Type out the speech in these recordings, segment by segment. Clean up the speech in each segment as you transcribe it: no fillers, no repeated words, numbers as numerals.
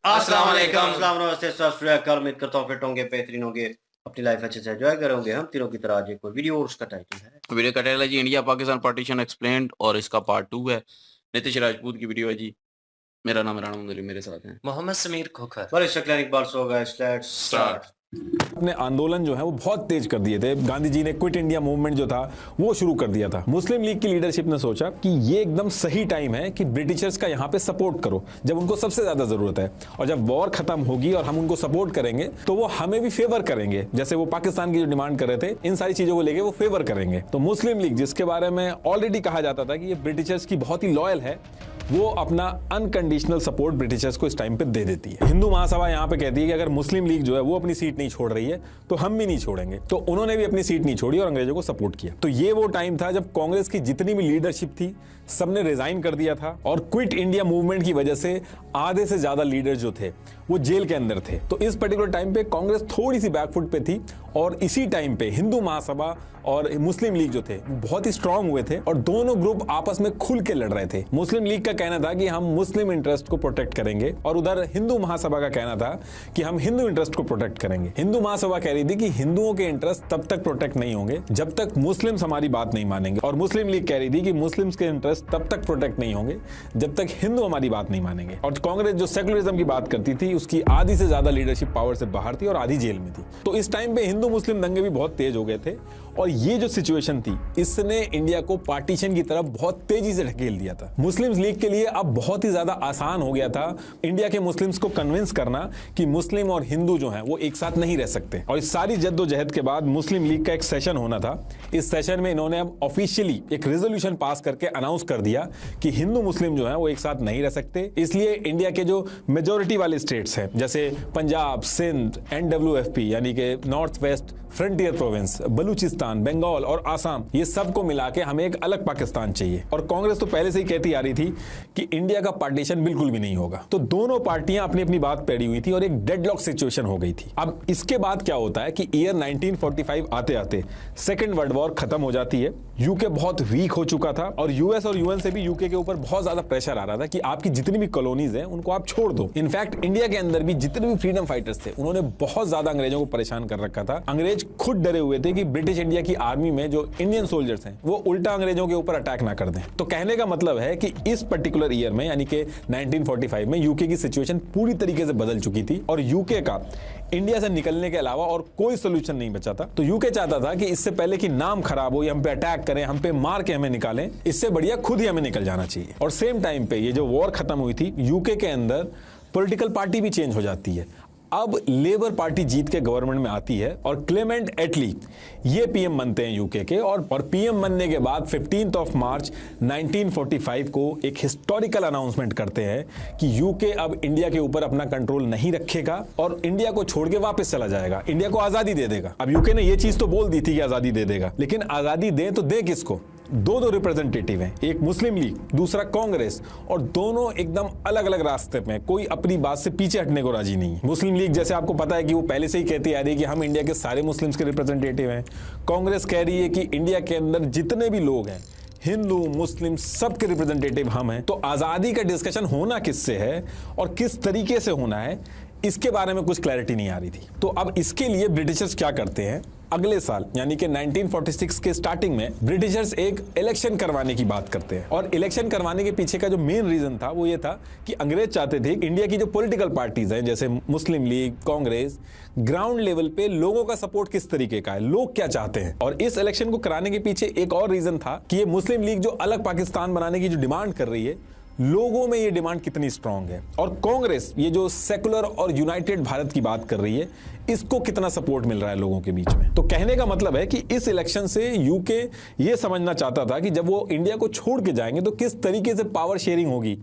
अस्सलाम वालेकुम। अस्सलाम नमस्ते सत श्री अकाल। उम्मीद करता हूँ फिट होंगे, बेहतरीन होंगे, अपनी लाइफ अच्छे से एंजॉय करोगे। हम तीनों की तरह आज एक और वीडियो और उसका टाइटल है वीडियो का टाइटल है जी इंडिया पाकिस्तान पार्टीशन एक्सप्लेन्ड और इसका पार्ट 2 है। नितिश राजपूत की वीडियो है जी। मेरा नाम राणा मंदली, मेरे साथ हैं मोहम्मद समीर खोखर। बड़े शक्ल इकबाल सो गए। Let's start. अपने आंदोलन जो है वो बहुत तेज कर दिए थे। गांधी जी ने क्विट इंडिया मूवमेंट जो था वो शुरू कर दिया था। मुस्लिम लीग की लीडरशिप ने सोचा कि ये एकदम सही टाइम है कि ब्रिटिशर्स का यहाँ पे सपोर्ट करो जब उनको सबसे ज्यादा जरूरत है, और जब वॉर खत्म होगी और हम उनको सपोर्ट करेंगे तो वो हमें भी फेवर करेंगे। जैसे वो पाकिस्तान की जो डिमांड कर रहे थे, इन सारी चीजों को लेके वो फेवर करेंगे। तो मुस्लिम लीग, जिसके बारे में ऑलरेडी कहा जाता था कि ये ब्रिटिशर्स की बहुत ही लॉयल है, वो अपना अनकंडीशनल सपोर्ट ब्रिटिशर्स को इस टाइम पे दे देती है। हिंदू महासभा यहाँ पे कहती है कि अगर मुस्लिम लीग जो है वो अपनी सीट नहीं छोड़ रही है तो हम भी नहीं छोड़ेंगे। तो उन्होंने भी अपनी सीट नहीं छोड़ी और अंग्रेजों को सपोर्ट किया। तो ये वो टाइम था जब कांग्रेस की जितनी भी लीडरशिप थी सबने रिजाइन कर दिया था, और क्विट इंडिया मूवमेंट की वजह से आधे से ज्यादा लीडर जो थे वो जेल के अंदर थे। तो इस पर्टिकुलर टाइम पे कांग्रेस थोड़ी सी बैकफुट पे थी, और इसी टाइम पे हिंदू महासभा और मुस्लिम लीग जो थे वो बहुत ही स्ट्रांग हुए थे और दोनों ग्रुप आपस में खुल के लड़ रहे थे। मुस्लिम लीग का कहना था कि हम मुस्लिम इंटरेस्ट को प्रोटेक्ट करेंगे, और उधर हिंदू महासभा का कहना था कि हम हिंदू इंटरेस्ट को प्रोटेक्ट करेंगे। हिंदू महासभा कह रही थी कि हिंदुओं के इंटरेस्ट तब तक प्रोटेक्ट नहीं होंगे जब तक मुस्लिम्स हमारी बात नहीं मानेंगे, और मुस्लिम लीग कह रही थी कि मुस्लिम्स के इंटरेस्ट तब तक प्रोटेक्ट नहीं होंगे जब तक हिंदू हमारी बात नहीं मानेंगे। और कांग्रेस जो सेकुलरिज्म की बात करती थी उसकी आधी से ज्यादा लीडरशिप पावर से बाहर थी और आधी जेल में थी। तो इस टाइम पे हिंदू मुस्लिम दंगे भी बहुत तेज हो गए थे, और ये जो सिचुएशन थी इसने इंडिया को पार्टीशन की तरफ बहुत तेजी से ढकेल दिया था। मुस्लिम लीग के लिए अब बहुत ही ज्यादा आसान हो गया था इंडिया के मुस्लिम्स को कन्विंस करना कि मुस्लिम और हिंदू जो हैं वो एक साथ नहीं रह सकते। और इस सारी जद्दोजहद के बाद मुस्लिम लीग का एक सेशन होना था। इस सेशन में इन्होंने अब ऑफिशियली एक रेजोल्यूशन पास करके अनाउंस कर दिया कि हिंदू मुस्लिम जो है वो एक साथ नहीं रह सकते। इसलिए इंडिया के जो मेजोरिटी वाले स्टेट्स हैं जैसे पंजाब, सिंध, NWFP यानी कि North West Frontier Province, Baluchistan, Bengal और आसाम, ये सब को मिला के हमें एक अलग पाकिस्तान चाहिए। और कांग्रेस तो पहले से ही कहती आ रही थी कि इंडिया का पार्टीशन बिल्कुल भी नहीं होगा। तो दोनों पार्टियां अपनी अपनी बात पेड़ी हुई थी और एक डेडलॉक सिचुएशन हो गई थी। अब इसके बाद क्या होता है कि ईयर 1945 आते आते सेकेंड वर्ल्ड वॉर खत्म हो जाती है। यूके बहुत वीक हो चुका था, और यूएस और यूएन से भी यूके के ऊपर बहुत ज्यादा प्रेशर आ रहा था कि आपकी जितनी भी कॉलोनीज हैं उनको आप छोड़ दो। इनफैक्ट इंडिया के अंदर भी जितने भी फ्रीडम फाइटर्स थे उन्होंने बहुत ज्यादा अंग्रेजों को परेशान कर रखा था। अंग्रेज खुद डरे हुए थे कि ब्रिटिश इंडिया की आर्मी में जो इंडियन सोल्जर्स हैं वो उल्टा अंग्रेजों के ऊपर अटैक ना कर दें। तो कहने का मतलब है कि इस पर्टिकुलर ईयर में यानी कि 1945 में यूके की सिचुएशन पूरी तरीके से बदल चुकी थी, और यूके का इंडिया से निकलने के अलावा और कोई सोल्यूशन नहीं बचा था। तो यूके चाहता था कि इससे पहले कि नाम खराब हो, हम पे अटैक करें, हम पे मार के हमें निकालें, इससे बढ़िया खुद ही हमें निकल जाना चाहिए। और सेम टाइम पे ये जो वॉर खत्म हुई थी, यूके के अंदर पॉलिटिकल पार्टी भी चेंज हो जाती है। अब लेबर पार्टी जीत के गवर्नमेंट में आती है और क्लेमेंट एटली ये पीएम बनते हैं यूके के, और पीएम बनने के बाद 15 मार्च 1945 को एक हिस्टोरिकल अनाउंसमेंट करते हैं कि यूके अब इंडिया के ऊपर अपना कंट्रोल नहीं रखेगा और इंडिया को छोड़ के वापस चला जाएगा, इंडिया को आजादी दे देगा। अब यूके ने ये चीज तो बोल दी थी कि आजादी दे देगा, लेकिन आजादी दे तो दे किसको? दो रिप्रेजेंटेटिव हैं, एक मुस्लिम लीग, दूसरा कांग्रेस, और दोनों एकदम अलग अलग रास्ते में, कोई अपनी बात से पीछे हटने को राजी नहीं। मुस्लिम लीग जैसे आपको पता है कि वो पहले से ही कहती आ रही है कि हम इंडिया के सारे मुस्लिम्स के रिप्रेजेंटेटिव हैं। कांग्रेस कह रही है कि इंडिया के अंदर जितने भी लोग हैं, हिंदू मुस्लिम, सबके रिप्रेजेंटेटिव हम हैं। तो आजादी का डिस्कशन होना किससे है और किस तरीके से होना है, इसके बारे में कुछ क्लैरिटी नहीं आ रही थी। तो अब इसके लिए ब्रिटिशर्स क्या करते हैं, अगले साल यानी कि 1946 के स्टार्टिंग में ब्रिटिशर्स एक इलेक्शन करवाने की बात करते हैं। और इलेक्शन करवाने के पीछे का जो मेन रीजन था वो ये था कि अंग्रेज चाहते थे कि इंडिया की जो पॉलिटिकल पार्टीज हैं जैसे मुस्लिम लीग, कांग्रेस, ग्राउंड लेवल पे लोगों का सपोर्ट किस तरीके का है, लोग क्या चाहते हैं। और इस इलेक्शन को कराने के पीछे एक और रीजन था कि ये मुस्लिम लीग जो अलग पाकिस्तान बनाने की जो डिमांड कर रही है, लोगों में ये डिमांड कितनी स्ट्रांग है, और कांग्रेस ये जो सेकुलर और यूनाइटेड भारत की बात कर रही है, इसको कितना सपोर्ट मिल रहा है लोगों के बीच में। तो कहने का मतलब है कि इस इलेक्शन से यूके ये समझना चाहता था कि जब वो इंडिया को छोड़ के जाएंगे तो किस तरीके से पावर शेयरिंग होगी,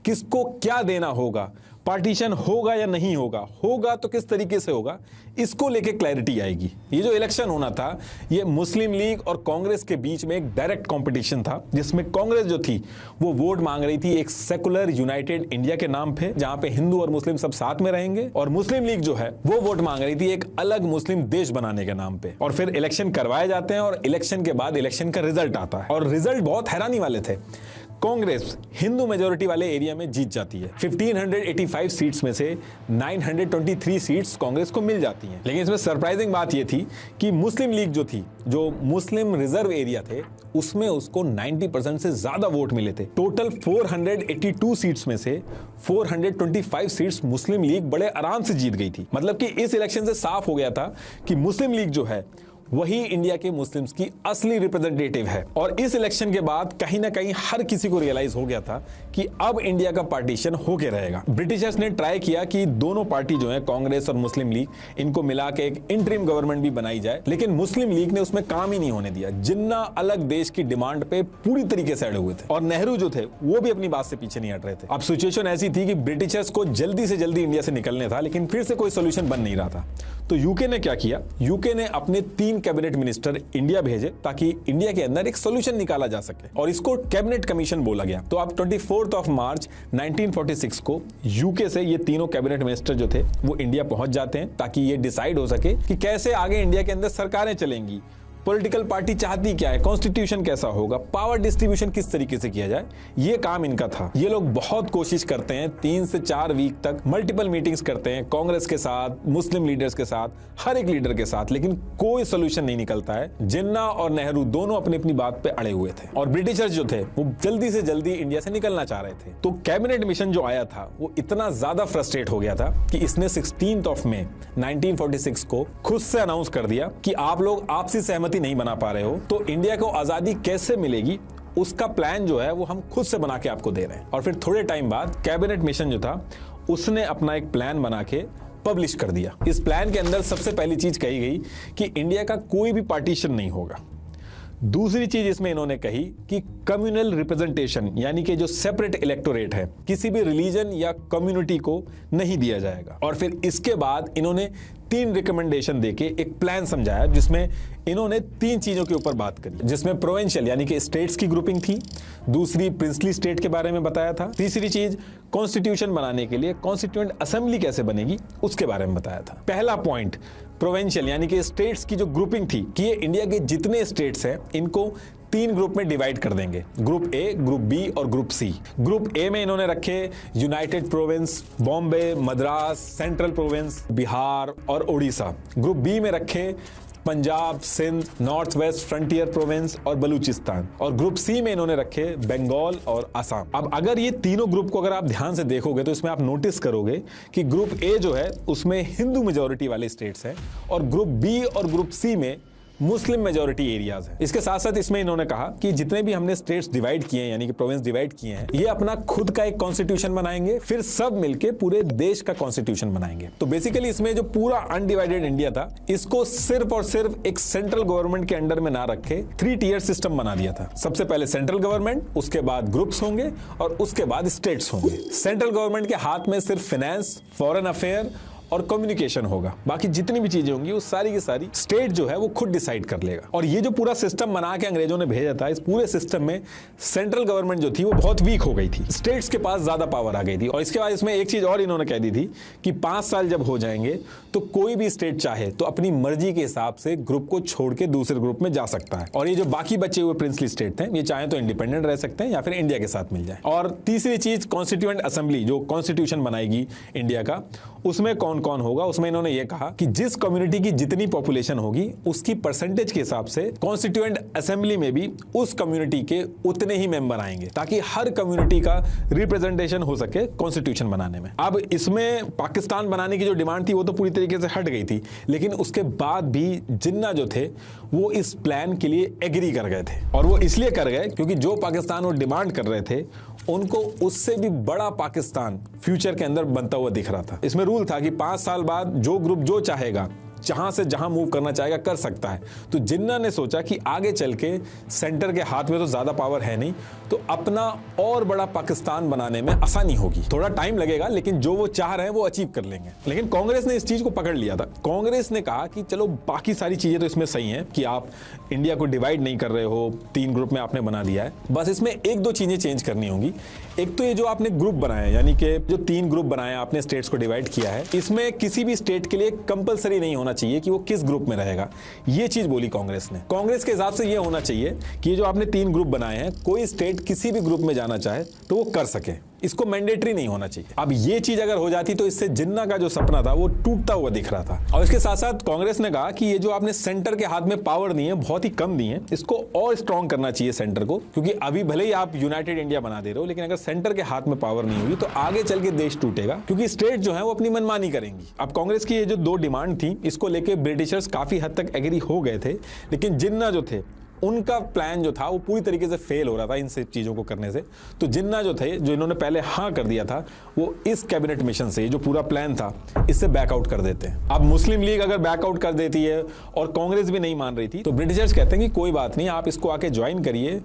किसको क्या देना होगा, पार्टीशन होगा या नहीं होगा, होगा तो किस तरीके से होगा, इसको लेके क्लैरिटी आएगी। ये जो इलेक्शन होना था ये मुस्लिम लीग और कांग्रेस के बीच में एक डायरेक्ट कंपटीशन था, जिसमें कांग्रेस जो थी वो वोट मांग रही थी एक सेकुलर यूनाइटेड इंडिया के नाम पे, जहां पे हिंदू और मुस्लिम सब साथ में रहेंगे, और मुस्लिम लीग जो है वो वोट मांग रही थी एक अलग मुस्लिम देश बनाने के नाम पे। और फिर इलेक्शन करवाए जाते हैं और इलेक्शन के बाद इलेक्शन का रिजल्ट आता है, और रिजल्ट बहुत हैरानी वाले थे। कांग्रेस हिंदू मेजोरिटी वाले एरिया में जीत जाती है। 1585 सीट्स में से 923 सीट्स कांग्रेस को मिल जाती हैं। लेकिन इसमें सरप्राइजिंग बात यह थी कि मुस्लिम लीग जो थी, जो मुस्लिम रिजर्व एरिया थे, उसमें उसको 90% से ज्यादा वोट मिले थे। टोटल 482 सीट्स में से 425 सीट्स मुस्लिम लीग बड़े आराम से जीत गई थी। मतलब कि इस इलेक्शन से साफ हो गया था कि मुस्लिम लीग जो है वही इंडिया के मुस्लिम्स की असली रिप्रेजेंटेटिव है। और इस इलेक्शन के बाद कहीं ना कहीं हर किसी को रियलाइज हो गया था कि अब इंडिया का पार्टीशन होके रहेगा। ब्रिटिशर्स ने ट्राई किया कि दोनों पार्टी जो है, कांग्रेस और मुस्लिम लीग, इनको मिला के एक इंटरिम गवर्नमेंट भी बनाई जाए, लेकिन मुस्लिम लीग ने उसमें काम ही नहीं होने दिया। जिन्ना अलग देश की डिमांड पे पूरी तरीके से अड़े हुए थे और नेहरू जो थे वो भी अपनी बात से पीछे नहीं हट रहे थे। अब सिचुएशन ऐसी थी कि ब्रिटिशर्स को जल्दी से जल्दी इंडिया से निकलने था, लेकिन फिर से कोई सोल्यूशन बन नहीं रहा था। तो यूके ने क्या किया? यूके ने अपने 3 कैबिनेट मिनिस्टर इंडिया भेजे ताकि इंडिया के अंदर एक सोल्यूशन निकाला जा सके, और इसको कैबिनेट कमीशन बोला गया। तो अब 24 मार्च 1946 को यूके से ये तीनों कैबिनेट मिनिस्टर जो थे वो इंडिया पहुंच जाते हैं ताकि ये डिसाइड हो सके कि कैसे आगे इंडिया के अंदर सरकारें चलेंगी, पॉलिटिकल पार्टी चाहती क्या है, कॉन्स्टिट्यूशन कैसा होगा, पावर डिस्ट्रीब्यूशन किस तरीके से किया जाए, ये काम इनका था। ये लोग बहुत कोशिश करते हैं, 3 से 4 वीक तक मल्टीपल मीटिंग्स करते हैं कांग्रेस के साथ, मुस्लिम लीडर्स के साथ, हर एक लीडर के साथ, लेकिन कोई सोल्यूशन नहीं निकलता है। जिन्ना और नेहरू दोनों अपनी अपनी बात पे अड़े हुए थे और ब्रिटिशर्स जो थे वो जल्दी से जल्दी इंडिया से निकलना चाह रहे थे। तो कैबिनेट मिशन जो आया था वो इतना ज्यादा फ्रस्ट्रेट हो गया था कि इसने 16 मई 1946 को खुद से अनाउंस कर दिया कि आप लोग आपसी सहमति नहीं बना पा रहे हो, तो इंडिया को आजादी कैसे मिलेगी उसका प्लान जो है वो हम खुद से बना के आपको दे रहे हैं। और फिर थोड़े टाइम बाद कैबिनेट मिशन जो था उसने अपना एक प्लान बना के पब्लिश कर दिया। इस प्लान के अंदर सबसे पहली चीज कही गई कि इंडिया का कोई भी पार्टीशन नहीं होगा। दूसरी चीज इसमें इन्होंने कही कि कम्युनल रिप्रेजेंटेशन, यानी कि जो सेपरेट इलेक्टोरेट है, किसी भी रिलीजन या कम्युनिटी को नहीं दिया जाएगा। और फिर इसके बाद इन्होंने 3 रिकमेंडेशन देके एक प्लान समझाया जिसमें इन्होंने 3 चीजों के ऊपर बात करी, जिसमें प्रोविंशियल यानी कि स्टेट्स की ग्रुपिंग थी, दूसरी प्रिंसली स्टेट के बारे में बताया था, तीसरी चीज कॉन्स्टिट्यूशन बनाने के लिए कॉन्स्टिट्यूएंट असेंबली कैसे बनेगी उसके बारे में बताया था। पहला पॉइंट प्रोविंशियल यानी कि स्टेट्स की जो ग्रुपिंग थी कि ये इंडिया के जितने स्टेट्स हैं इनको 3 ग्रुप में डिवाइड कर देंगे, ग्रुप ए, ग्रुप बी और ग्रुप सी। ग्रुप ए में इन्होंने रखे United Province, Bombay, Madras, Central Province, Bihar और उड़ीसा। ग्रुप बी में रखे Punjab, Sindh, North West Frontier Province और बलूचिस्तान। और ग्रुप सी में इन्होंने रखे बंगाल और असम। अब अगर ये तीनों ग्रुप को अगर आप ध्यान से देखोगे तो इसमें आप नोटिस करोगे कि ग्रुप ए जो है उसमें हिंदू मेजोरिटी वाले स्टेट्स हैं और ग्रुप बी और ग्रुप सी में मुस्लिम मेजोरिटी एरियाज है। इसके साथ साथ इसमें इन्होंने कहा कि जितने भी हमने स्टेट्स डिवाइड किए हैं यानी कि प्रोविंस डिवाइड किए हैं, ये अपना खुद का एक कॉन्स्टिट्यूशन बनाएंगे, फिर सब मिलके पूरे देश का कॉन्स्टिट्यूशन बनाएंगे। तो बेसिकली इसमें जो पूरा अनडिवाइडेड इंडिया था इसको सिर्फ और सिर्फ एक सेंट्रल गवर्नमेंट के अंडर में ना रखे 3 टियर सिस्टम बना दिया था। सबसे पहले सेंट्रल गवर्नमेंट, उसके बाद ग्रुप्स होंगे और उसके बाद स्टेट्स होंगे। सेंट्रल गवर्नमेंट के हाथ में सिर्फ फाइनेंस, फॉरेन अफेयर और कम्युनिकेशन होगा, बाकी जितनी भी चीजें होंगी वो सारी की सारी स्टेट जो है वो खुद डिसाइड कर लेगा। और ये जो पूरा सिस्टम बना के अंग्रेजों ने भेजा था, इस पूरे सिस्टम में सेंट्रल गवर्नमेंट जो थी वो बहुत वीक हो गई थी, स्टेट्स के पास ज्यादा पावर आ गई थी। और इसके बाद इसमें एक चीज और इन्होंने कह दी थी कि 5 साल जब हो जाएंगे तो कोई भी स्टेट चाहे तो अपनी मर्जी के हिसाब से ग्रुप को छोड़ के दूसरे ग्रुप में जा सकता है। और ये जो बाकी बचे हुए प्रिंसली स्टेट थे ये चाहे तो इंडिपेंडेंट रह सकते हैं या फिर इंडिया के साथ मिल जाए। और तीसरी चीज कॉन्स्टिट्यूएंट असेंबली, जो कॉन्स्टिट्यूशन बनाएगी इंडिया का, उसमें कौन कौन होगा, उसमें इन्होंने ये कहा कि जिस कम्युनिटी की जितनी पॉपुलेशन होगी उसकी परसेंटेज के हिसाब से कॉन्स्टिट्यूएंट असेंबली में भी उस कम्युनिटी के उतने ही मेंबर आएंगे ताकि हर कम्युनिटी का रिप्रेजेंटेशन हो सके कॉन्स्टिट्यूशन बनाने में। अब इसमें पाकिस्तान बनाने की जो डिमांड थी वो तो पूरी तरीके से हट गई थी, लेकिन उसके बाद भी जिन्ना जो थे वो इस प्लान के लिए एग्री कर गए थे। और वो इसलिए कर गए क्योंकि जो पाकिस्तान वो डिमांड कर रहे थे उनको उससे भी बड़ा पाकिस्तान फ्यूचर के अंदर बनता हुआ दिख रहा था। इसमें रूल था कि 5 साल बाद जो ग्रुप जो चाहेगा, जहां से जहां मूव करना चाहेगा कर सकता है। तो जिन्ना ने सोचा कि आगे चल के सेंटर के हाथ में तो ज्यादा पावर है नहीं, तो अपना और बड़ा पाकिस्तान बनाने में आसानी होगी। थोड़ा टाइम लगेगा लेकिन जो वो चाह रहे हैं वो अचीव कर लेंगे। लेकिन कांग्रेस ने इस चीज को पकड़ लिया था। कांग्रेस ने कहा कि चलो बाकी सारी चीजें तो इसमें सही हैं कि आप इंडिया को डिवाइड नहीं कर रहे हो, 3 ग्रुप में आपने बना दिया है, बस इसमें 1-2 चीजें चेंज करनी होंगी। एक तो ये जो आपने ग्रुप बनाया यानी कि जो 3 ग्रुप बनाया आपने स्टेट्स को डिवाइड किया है, इसमें किसी भी स्टेट के लिए कंपलसरी नहीं होना होना चाहिए कि वो किस ग्रुप में रहेगा। ये चीज बोली कांग्रेस ने। कांग्रेस के हिसाब से ये होना चाहिए कि ये जो आपने 3 ग्रुप बनाए हैं, कोई स्टेट किसी भी ग्रुप में जाना चाहे तो वो कर सके, इसको मैंडेटरी नहीं होना चाहिए। अब ये चीज अगर हो जाती तो इससे जिन्ना का जो सपना था वो टूटता हुआ दिख रहा था। और इसके साथ साथ कांग्रेस ने कहा कि ये जो आपने सेंटर के हाथ में पावर दी है, बहुत ही कम दी है, इसको और स्ट्रॉन्ग करना चाहिए सेंटर को, क्योंकि अभी भले ही आप यूनाइटेड इंडिया बना दे रहे हो, लेकिन अगर सेंटर के हाथ में पावर नहीं होगी तो आगे चल के देश टूटेगा, क्योंकि स्टेट जो है वो अपनी मनमानी करेंगी। अब कांग्रेस की ये जो 2 डिमांड थी, इसको लेके ब्रिटिशर्स काफी हद तक एग्री हो गए थे, लेकिन जिन्ना जो थे उनका प्लान जो था वो पूरी तरीके से फेल हो रहा था इन सब चीजों को करने से। तो जिन्ना जो थे, जो इन्होंने पहले हाँ कर दिया था, वो इस कैबिनेट मिशन से, जो पूरा प्लान था, इससे बैकआउट कर देते हैं। अब मुस्लिम लीग अगर बैकआउट कर देती है और कांग्रेस भी नहीं मान रही थी, तो ब्रिटिशर्स कहते हैं कि कोई बात नहीं, आप इसको आके ज्वाइन करिए,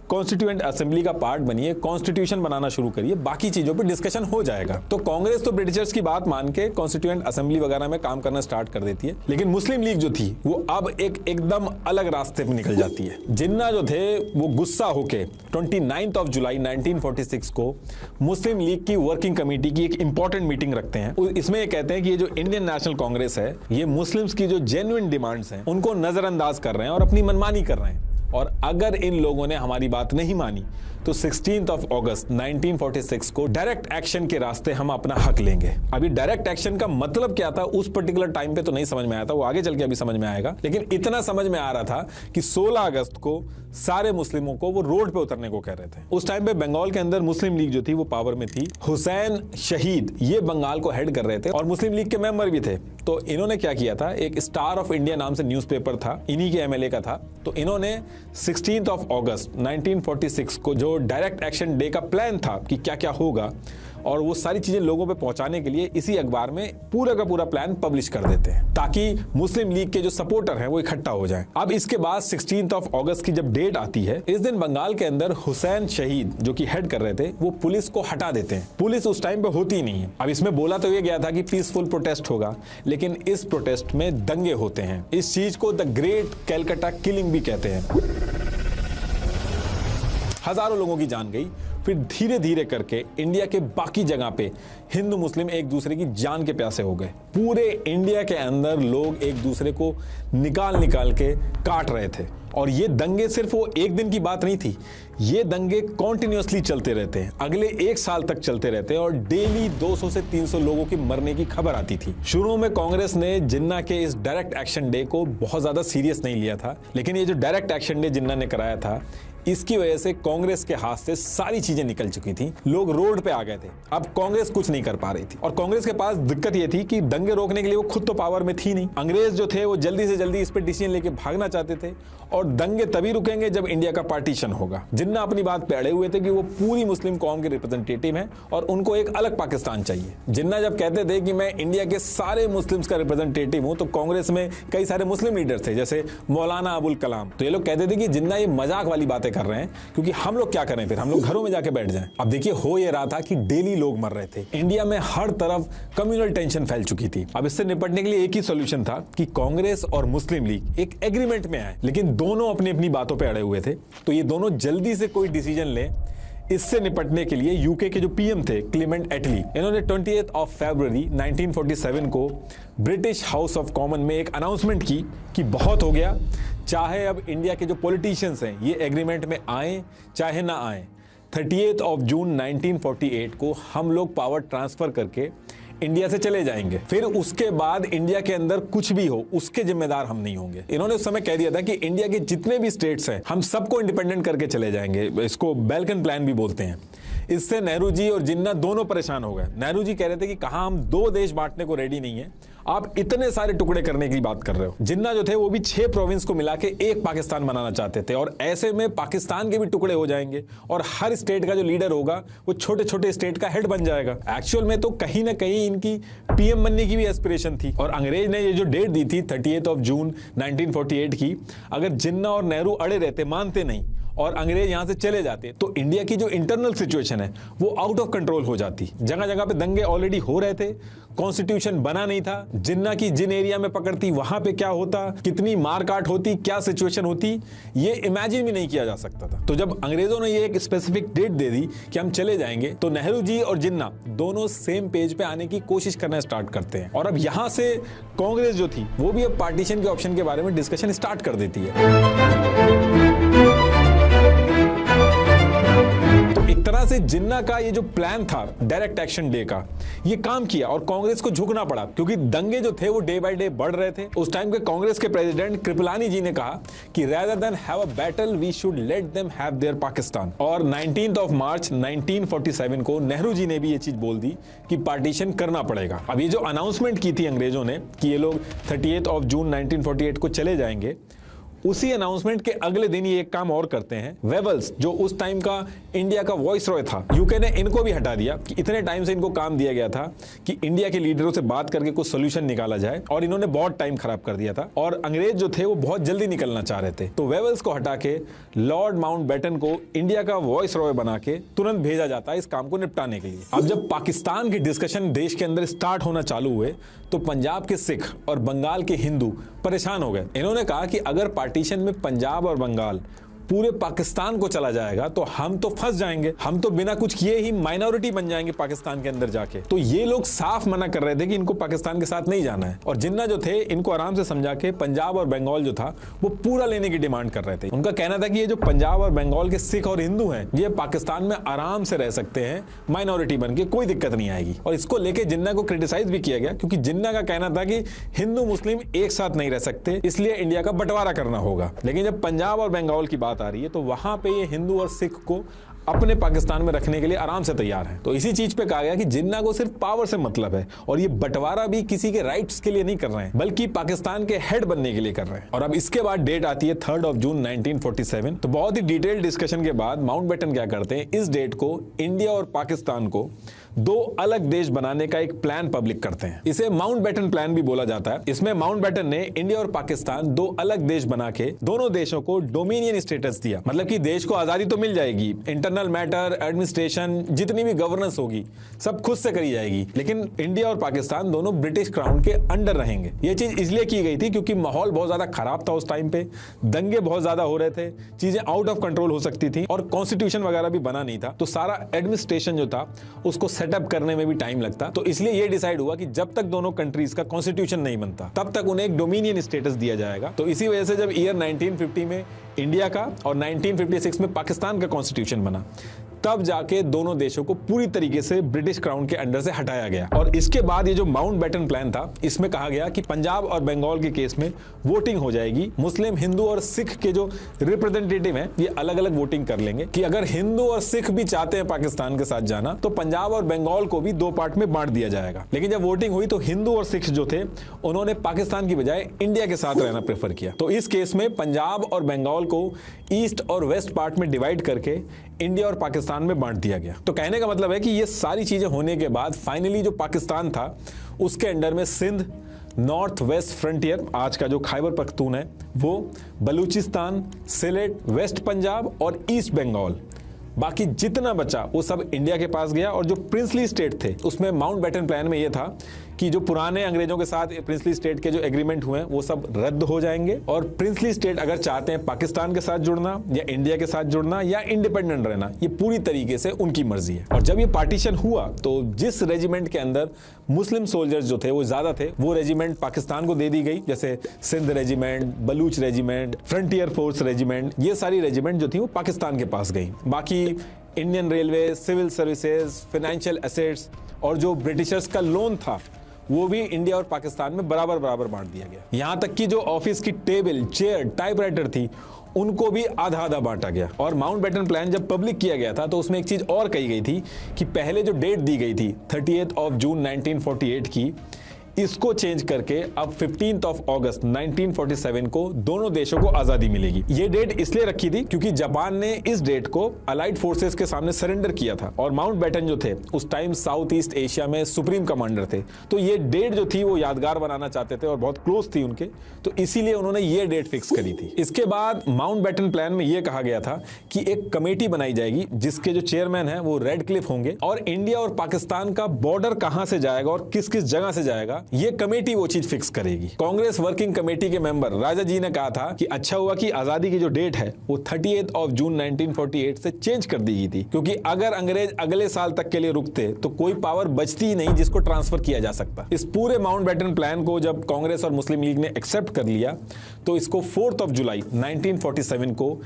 कॉन्स्टिट्यूएंट असेंबली का पार्ट बनिए, कॉन्स्टिट्यूशन बनाना शुरू करिए, बाकी चीजों पे डिस्कशन हो जाएगा। तो कांग्रेस तो ब्रिटिशर्स की बात मान के कॉन्स्टिट्यूएंट असेंबली वगैरह में काम करना स्टार्ट कर देती है, लेकिन मुस्लिम लीग जो थी वो अब एकदम अलग रास्ते पे निकल जाती है। जिन्ना जो थे वो गुस्सा होके 29 जुलाई 1946 को मुस्लिम लीग की वर्किंग कमेटी की एक इंपॉर्टेंट मीटिंग रखते हैं। इसमें ये कहते हैं कि ये जो इंडियन नेशनल कांग्रेस है, ये मुस्लिम्स की जो जेन्युइन डिमांड्स हैं उनको नजरअंदाज कर रहे हैं और अपनी मनमानी कर रहे हैं, और अगर इन लोगों ने हमारी बात नहीं मानी तो 16 अगस्त 1946 को डायरेक्ट एक्शन के रास्ते हम अपना हक लेंगे। अभी डायरेक्ट एक्शन का मतलब क्या था उस पर्टिकुलर टाइम पे तो नहीं समझ में आया था, वो आगे चल के अभी समझ में आएगा, लेकिन इतना समझ में आ रहा था कि 16 अगस्त को सारे मुस्लिमों को वो रोड पे उतरने को कह रहे थे। उस टाइम पे बंगाल के अंदर मुस्लिम लीग जो थी वो पावर में थी। हुसैन शहीद ये बंगाल को हेड कर रहे थे और मुस्लिम लीग के मेंबर भी थे। तो इन्होंने क्या किया था, एक स्टार ऑफ इंडिया नाम से न्यूज़पेपर था, इन्हीं के एमएलए का था, तो इन्होंने 16 अगस्त 1946 को जो डायरेक्ट एक्शन डे का प्लान था कि क्या क्या होगा, और वो सारी चीजें लोगों पे पहुंचाने के लिए इसी अखबार में पूरा का पूरा प्लान पब्लिश कर देते हैं, ताकि मुस्लिम लीग के जो सपोर्टर हैं वो इकट्ठा हो जाएं। अब इसके बाद 16 अगस्त की जब डेट आती है, इस दिन बंगाल के अंदर हुसैन शहीद जो कि हेड कर रहे थे वो पुलिस को हटा देते हैं। पुलिस उस टाइम पे होती नहीं है। अब इसमें बोला तो ये गया था कि पीसफुल प्रोटेस्ट होगा, लेकिन इस प्रोटेस्ट में दंगे होते हैं। इस चीज को द ग्रेट कैलकाटा किलिंग भी कहते हैं। हजारों लोगों की जान गई। फिर धीरे धीरे करके इंडिया के बाकी जगह पे हिंदू मुस्लिम एक दूसरे की जान के प्यासे हो गए। पूरे इंडिया के अंदर लोग एक दूसरे को निकाल निकाल के काट रहे थे, और ये दंगे सिर्फ वो एक दिन की बात नहीं थी, ये दंगे कॉन्टिन्यूसली चलते रहते हैं, अगले 1 साल तक चलते रहते हैं, और डेली 200 से 300 लोगों की मरने की खबर आती थी। शुरू में कांग्रेस ने जिन्ना के इस डायरेक्ट एक्शन डे को बहुत ज्यादा सीरियस नहीं लिया था, लेकिन ये जो डायरेक्ट एक्शन डे जिन्ना ने कराया था, इसकी वजह से कांग्रेस के हाथ से सारी चीजें निकल चुकी थी। लोग रोड पे आ गए थे, अब कांग्रेस कुछ नहीं कर पा रही थी, और कांग्रेस के पास दिक्कत ये थी कि दंगे रोकने के लिए वो खुद तो पावर में थी नहीं। अंग्रेज जो थे वो जल्दी से जल्दी इस पे डिसीजन लेके भागना चाहते थे, और दंगे तभी रुकेंगे जब इंडिया का पार्टीशन होगा। जिन्ना अपनी बात पे अड़े हुए थे कि वो पूरी मुस्लिम कौम के रिप्रेजेंटेटिव हैं और उनको एक अलग पाकिस्तान चाहिए। जिन्ना जब कहते थे कि मैं इंडिया के सारे मुस्लिम्स का रिप्रेजेंटेटिव हूं, तो कांग्रेस में कई सारे मुस्लिम लीडर थे, जैसे मौलाना अबुल कलाम। तो ये लोग कहते थे कि जिन्ना ये मजाक वाली बातें कर रहे हैं, क्योंकि हम लोग क्या करें, फिर हम लोग घरों में जाके बैठ जाएं। अब देखिए, हो ये रहा था कि डेली लोग मर रहे थे, इंडिया में हर तरफ कम्युनल टेंशन फैल चुकी थी। अब इससे निपटने के लिए एक ही सॉल्यूशन था कि कांग्रेस और मुस्लिम लीग एक एग्रीमेंट में आए, लेकिन दोनों अपनी अपनी बातों पे अड़े हुए थे। तो ये दोनों जल्दी से कोई डिसीजन ले। इससे निपटने के लिए यूके के जो पीएम थे क्लेमेंट एटली, इन्होंने 28 फरवरी 1947 को ब्रिटिश हाउस ऑफ कॉमन में एक अनाउंसमेंट की कि बहुत हो गया, चाहे अब इंडिया के जो पॉलिटिशियंस हैं ये एग्रीमेंट में आए चाहे ना आए, 38 जून 1948 को हम लोग पावर ट्रांसफर करके इंडिया से चले जाएंगे। फिर उसके बाद इंडिया के अंदर कुछ भी हो उसके जिम्मेदार हम नहीं होंगे। इन्होंने उस समय कह दिया था कि इंडिया के जितने भी स्टेट्स हैं हम सबको इंडिपेंडेंट करके चले जाएंगे। इसको बैल्कन प्लान भी बोलते हैं। इससे नेहरू जी और जिन्ना दोनों परेशान हो गए। नेहरू जी कह रहे थे कि कहां हम 2 देश बांटने को रेडी नहीं है, आप इतने सारे टुकड़े करने की बात कर रहे हो। जिन्ना जो थे वो भी 6 प्रोविंस को मिला के एक पाकिस्तान बनाना चाहते थे, और ऐसे में पाकिस्तान के भी टुकड़े हो जाएंगे और हर स्टेट का जो लीडर होगा वो छोटे छोटे स्टेट का हेड बन जाएगा। एक्चुअल में तो कहीं ना कहीं इनकी पीएम बनने की भी एस्पिरेशन थी, और अंग्रेज ने ये जो डेट दी थी 38 जून 1948 की, अगर जिन्ना और नेहरू अड़े रहते, मानते नहीं और अंग्रेज यहां से चले जाते तो इंडिया की जो इंटरनल सिचुएशन है वो आउट ऑफ कंट्रोल हो जाती। जगह जगह पे दंगे ऑलरेडी हो रहे थे, कॉन्स्टिट्यूशन बना नहीं था, जिन्ना की जिन एरिया में पकड़ती वहां पे क्या होता, कितनी मारकाट होती, क्या सिचुएशन होती, ये इमेजिन भी नहीं किया जा सकता था। तो जब अंग्रेजों ने ये एक स्पेसिफिक डेट दे दी कि हम चले जाएंगे, तो नेहरू जी और जिन्ना दोनों सेम पेज पे आने की कोशिश करना स्टार्ट करते हैं। और अब यहां से कांग्रेस जो थी वो भी अब पार्टीशन के ऑप्शन के बारे में डिस्कशन स्टार्ट कर देती है। एक तरह से जिन्ना का ये जो प्लान था डायरेक्ट एक्शन डे का, ये काम किया और कांग्रेस को झुकना पड़ा, क्योंकि दंगे जो थे वो डे बाय डे बढ़ रहे थे। उस टाइम के कांग्रेस के प्रेसिडेंट कृपलानी जी ने कहा कि rather than have a battle we should let them have their Pakistan। और 19th of March 1947 को नेहरू जी ने भी ये चीज बोल दी कि पार्टीशन करना पड़ेगा। अब ये जो अनाउंसमेंट की थी अंग्रेजों ने कि ये लोग 30th of June 1948 को चले जाएंगे, उसी अनाउंसमेंट के अगले दिन ये एक काम और करते हैं। वेबल्स जो उस टाइम का इंडिया का वॉइस रॉय था, यूके ने इनको भी हटा दिया कि इतने टाइम से इनको काम दिया गया था कि इंडिया के लीडरों से बात करके कुछ सोल्यूशन निकाला जाए, और इन्होंने बहुत टाइम खराब कर दिया था और अंग्रेज जो थे वो बहुत जल्दी निकलना चाह रहे थे। तो वेबल्स को हटा के लॉर्ड माउंटबेटन को इंडिया का वॉइस रॉय बना के तुरंत भेजा जाता है इस काम को निपटाने के लिए। अब जब पाकिस्तान के डिस्कशन देश के अंदर स्टार्ट होना चालू हुए तो पंजाब के सिख और बंगाल के हिंदू परेशान हो गए। इन्होंने कहा कि अगर पार्टीशन में पंजाब और बंगाल पूरे पाकिस्तान को चला जाएगा तो हम तो फंस जाएंगे, हम तो बिना कुछ किए ही माइनॉरिटी बन जाएंगे पाकिस्तान के अंदर जाके। तो ये लोग साफ मना कर रहे थे कि इनको पाकिस्तान के साथ नहीं जाना है, और जिन्ना जो थे इनको आराम से समझा के पंजाब और बंगाल जो था वो पूरा लेने की डिमांड कर रहे थे। उनका कहना था कि ये जो पंजाब और बंगाल के सिख और हिंदू हैं ये पाकिस्तान में आराम से रह सकते हैं माइनॉरिटी बन के, कोई दिक्कत नहीं आएगी। और इसको लेके जिन्ना को क्रिटिसाइज भी किया गया, क्योंकि जिन्ना का कहना था कि हिंदू मुस्लिम एक साथ नहीं रह सकते, इसलिए इंडिया का बंटवारा करना होगा। लेकिन जब पंजाब और बंगाल की बात आ रही है तो वहां पे ये हिंदू और सिख को अपने पाकिस्तान में रखने के लिए आराम से तैयार है। तो इसी चीज पे कहा गया कि जिन्ना को सिर्फ पावर से मतलब है, और ये बंटवारा भी किसी के राइट्स के लिए नहीं कर रहे हैं, बल्कि पाकिस्तान के हेड बनने के लिए कर रहे हैं। और अब इसके बाद डेट आती है 3rd of June 1947। तो बहुत ही डिटेल्ड डिस्कशन के बाद माउंटबेटन क्या करते हैं, इस डेट को इंडिया और पाकिस्तान को दो अलग देश बनाने का एक प्लान पब्लिक करते हैं। इसे माउंटबेटन प्लान भी बोला जाता है। इसमें माउंटबेटन ने इंडिया और पाकिस्तान दो अलग देश बना के दोनों देशों को डोमिनियन स्टेटस दिया, मतलब कि देश को आजादी तो मिल जाएगी, इंटरनल मैटर, एडमिनिस्ट्रेशन, जितनी भी गवर्नेंस होगी सब खुद से करी जाएगी, लेकिन इंडिया और पाकिस्तान दोनों ब्रिटिश क्राउन के अंडर रहेंगे। यह चीज इसलिए की गई थी क्योंकि माहौल बहुत ज्यादा खराब था उस टाइम पे, दंगे बहुत ज्यादा हो रहे थे, चीजें आउट ऑफ कंट्रोल हो सकती थी, और कॉन्स्टिट्यूशन वगैरह भी बना नहीं था, तो सारा एडमिनिस्ट्रेशन जो था उसको सेटअप करने में भी टाइम लगता। तो इसलिए यह डिसाइड हुआ कि जब तक दोनों कंट्रीज का कॉन्स्टिट्यूशन नहीं बनता तब तक उन्हें एक डोमिनियन स्टेटस दिया जाएगा। तो इसी वजह से जब ईयर 1950 में इंडिया का और 1956 में पाकिस्तान का कॉन्स्टिट्यूशन बना, तब जाके दोनों देशों को पूरी तरीके से ब्रिटिश क्राउन के अंडर से हटाया गया। और इसके बाद ये जो माउंटबेटन प्लान था, इसमें कहा गया कि पंजाब और बंगाल के केस में वोटिंग हो जाएगी, मुस्लिम, हिंदू और सिख के जो रिप्रेजेंटेटिव हैं ये अलग अलग वोटिंग कर लेंगे कि अगर हिंदू और सिख भी चाहते हैं पाकिस्तान के साथ जाना तो पंजाब और बंगाल को भी दो पार्ट में बांट दिया जाएगा। लेकिन जब वोटिंग हुई तो हिंदू और सिख जो थे उन्होंने पाकिस्तान की बजाय इंडिया के साथ रहना प्रेफर किया। तो इस केस में पंजाब और बंगाल को ईस्ट और वेस्ट पार्ट में डिवाइड करके इंडिया और पाकिस्तान में बांट दिया गया। तो कहने का मतलब है कि ये सारी चीजें होने के बाद फाइनली जो पाकिस्तान था उसके अंडर में सिंध, नॉर्थ वेस्ट फ्रंटियर, आज का जो खैबर पख्तून है वो, बलूचिस्तान, सिलेट, वेस्ट पंजाब और ईस्ट बंगाल, बाकी जितना बचा वो सब इंडिया के पास गया। और जो प्रिंसली स्टेट थे उसमें माउंटबेटन प्लान में ये था कि जो पुराने अंग्रेजों के साथ प्रिंसली स्टेट के जो एग्रीमेंट हुए हैं वो सब रद्द हो जाएंगे, और प्रिंसली स्टेट अगर चाहते हैं पाकिस्तान के साथ जुड़ना या इंडिया के साथ जुड़ना या इंडिपेंडेंट रहना, ये पूरी तरीके से उनकी मर्जी है। और जब ये पार्टीशन हुआ तो जिस रेजिमेंट के अंदर मुस्लिम सोल्जर्स जो थे वो ज्यादा थे, वो रेजिमेंट पाकिस्तान को दे दी गई, जैसे Sindh regiment, Baluch regiment, frontier force regiment, ये सारी रेजिमेंट जो थी वो पाकिस्तान के पास गई। बाकी Indian railway, civil services, financial assets और जो ब्रिटिशर्स का लोन था वो भी इंडिया और पाकिस्तान में बराबर बराबर बांट दिया गया। यहां तक कि जो ऑफिस की टेबल, चेयर, टाइपराइटर थी उनको भी आधा आधा बांटा गया। और माउंटबेटन प्लान जब पब्लिक किया गया था तो उसमें एक चीज और कही गई थी कि पहले जो डेट दी गई थी 30th of June 1948 की, इसको चेंज करके अब 15 अगस्त 1947 को दोनों देशों को आजादी मिलेगी। ये डेट इसलिए रखी थी क्योंकि जापान ने इस डेट को अलाइड फोर्सेस के सामने सरेंडर किया था और माउंटबेटन जो थे उस टाइम साउथ ईस्ट एशिया में सुप्रीम कमांडर थे, तो ये डेट जो थी वो यादगार बनाना चाहते थे और बहुत क्लोज थी उनके, तो इसीलिए उन्होंने ये डेट फिक्स करी थी। इसके बाद माउंटबेटन प्लान में ये कहा गया था कि एक कमेटी बनाई जाएगी जिसके जो चेयरमैन है वो रेडक्लिफ होंगे और इंडिया और पाकिस्तान का बॉर्डर कहां से जाएगा और किस किस जगह से जाएगा ये कमेटी वो चीज फिक्स करेगी। कांग्रेस वर्किंग कमेटी के मेंबर राजा जी ने कहा था कि अच्छा हुआ कि आजादी की जो डेट है वो 30 जून 1948 से चेंज कर दी गई थी, क्योंकि अगर अंग्रेज अगले साल तक के लिए रुकते तो कोई पावर बचती ही नहीं जिसको ट्रांसफर किया जा सकता। इस पूरे माउंटबेटन प्लान को जब कांग्रेस और मुस्लिम लीग ने एक्सेप्ट कर लिया तो इसको 4 जुलाई 1947 को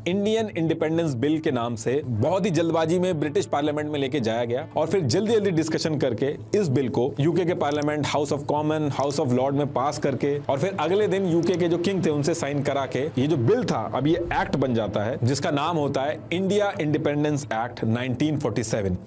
इंडियन इंडिपेंडेंस बिल के नाम से बहुत ही जल्दबाजी में ब्रिटिश पार्लियामेंट में लेके जाया गया और फिर जल्दी जल्दी डिस्कशन करके इस बिल को यूके के parliament, house of common, house of Lord में पास करके और फिर अगले दिन यूके के जो किंग थे उनसे साइन करा के ये जो बिल था अब ये एक्ट बन जाता है जिसका नाम होता है इंडिया इंडिपेंडेंस एक्ट 1947।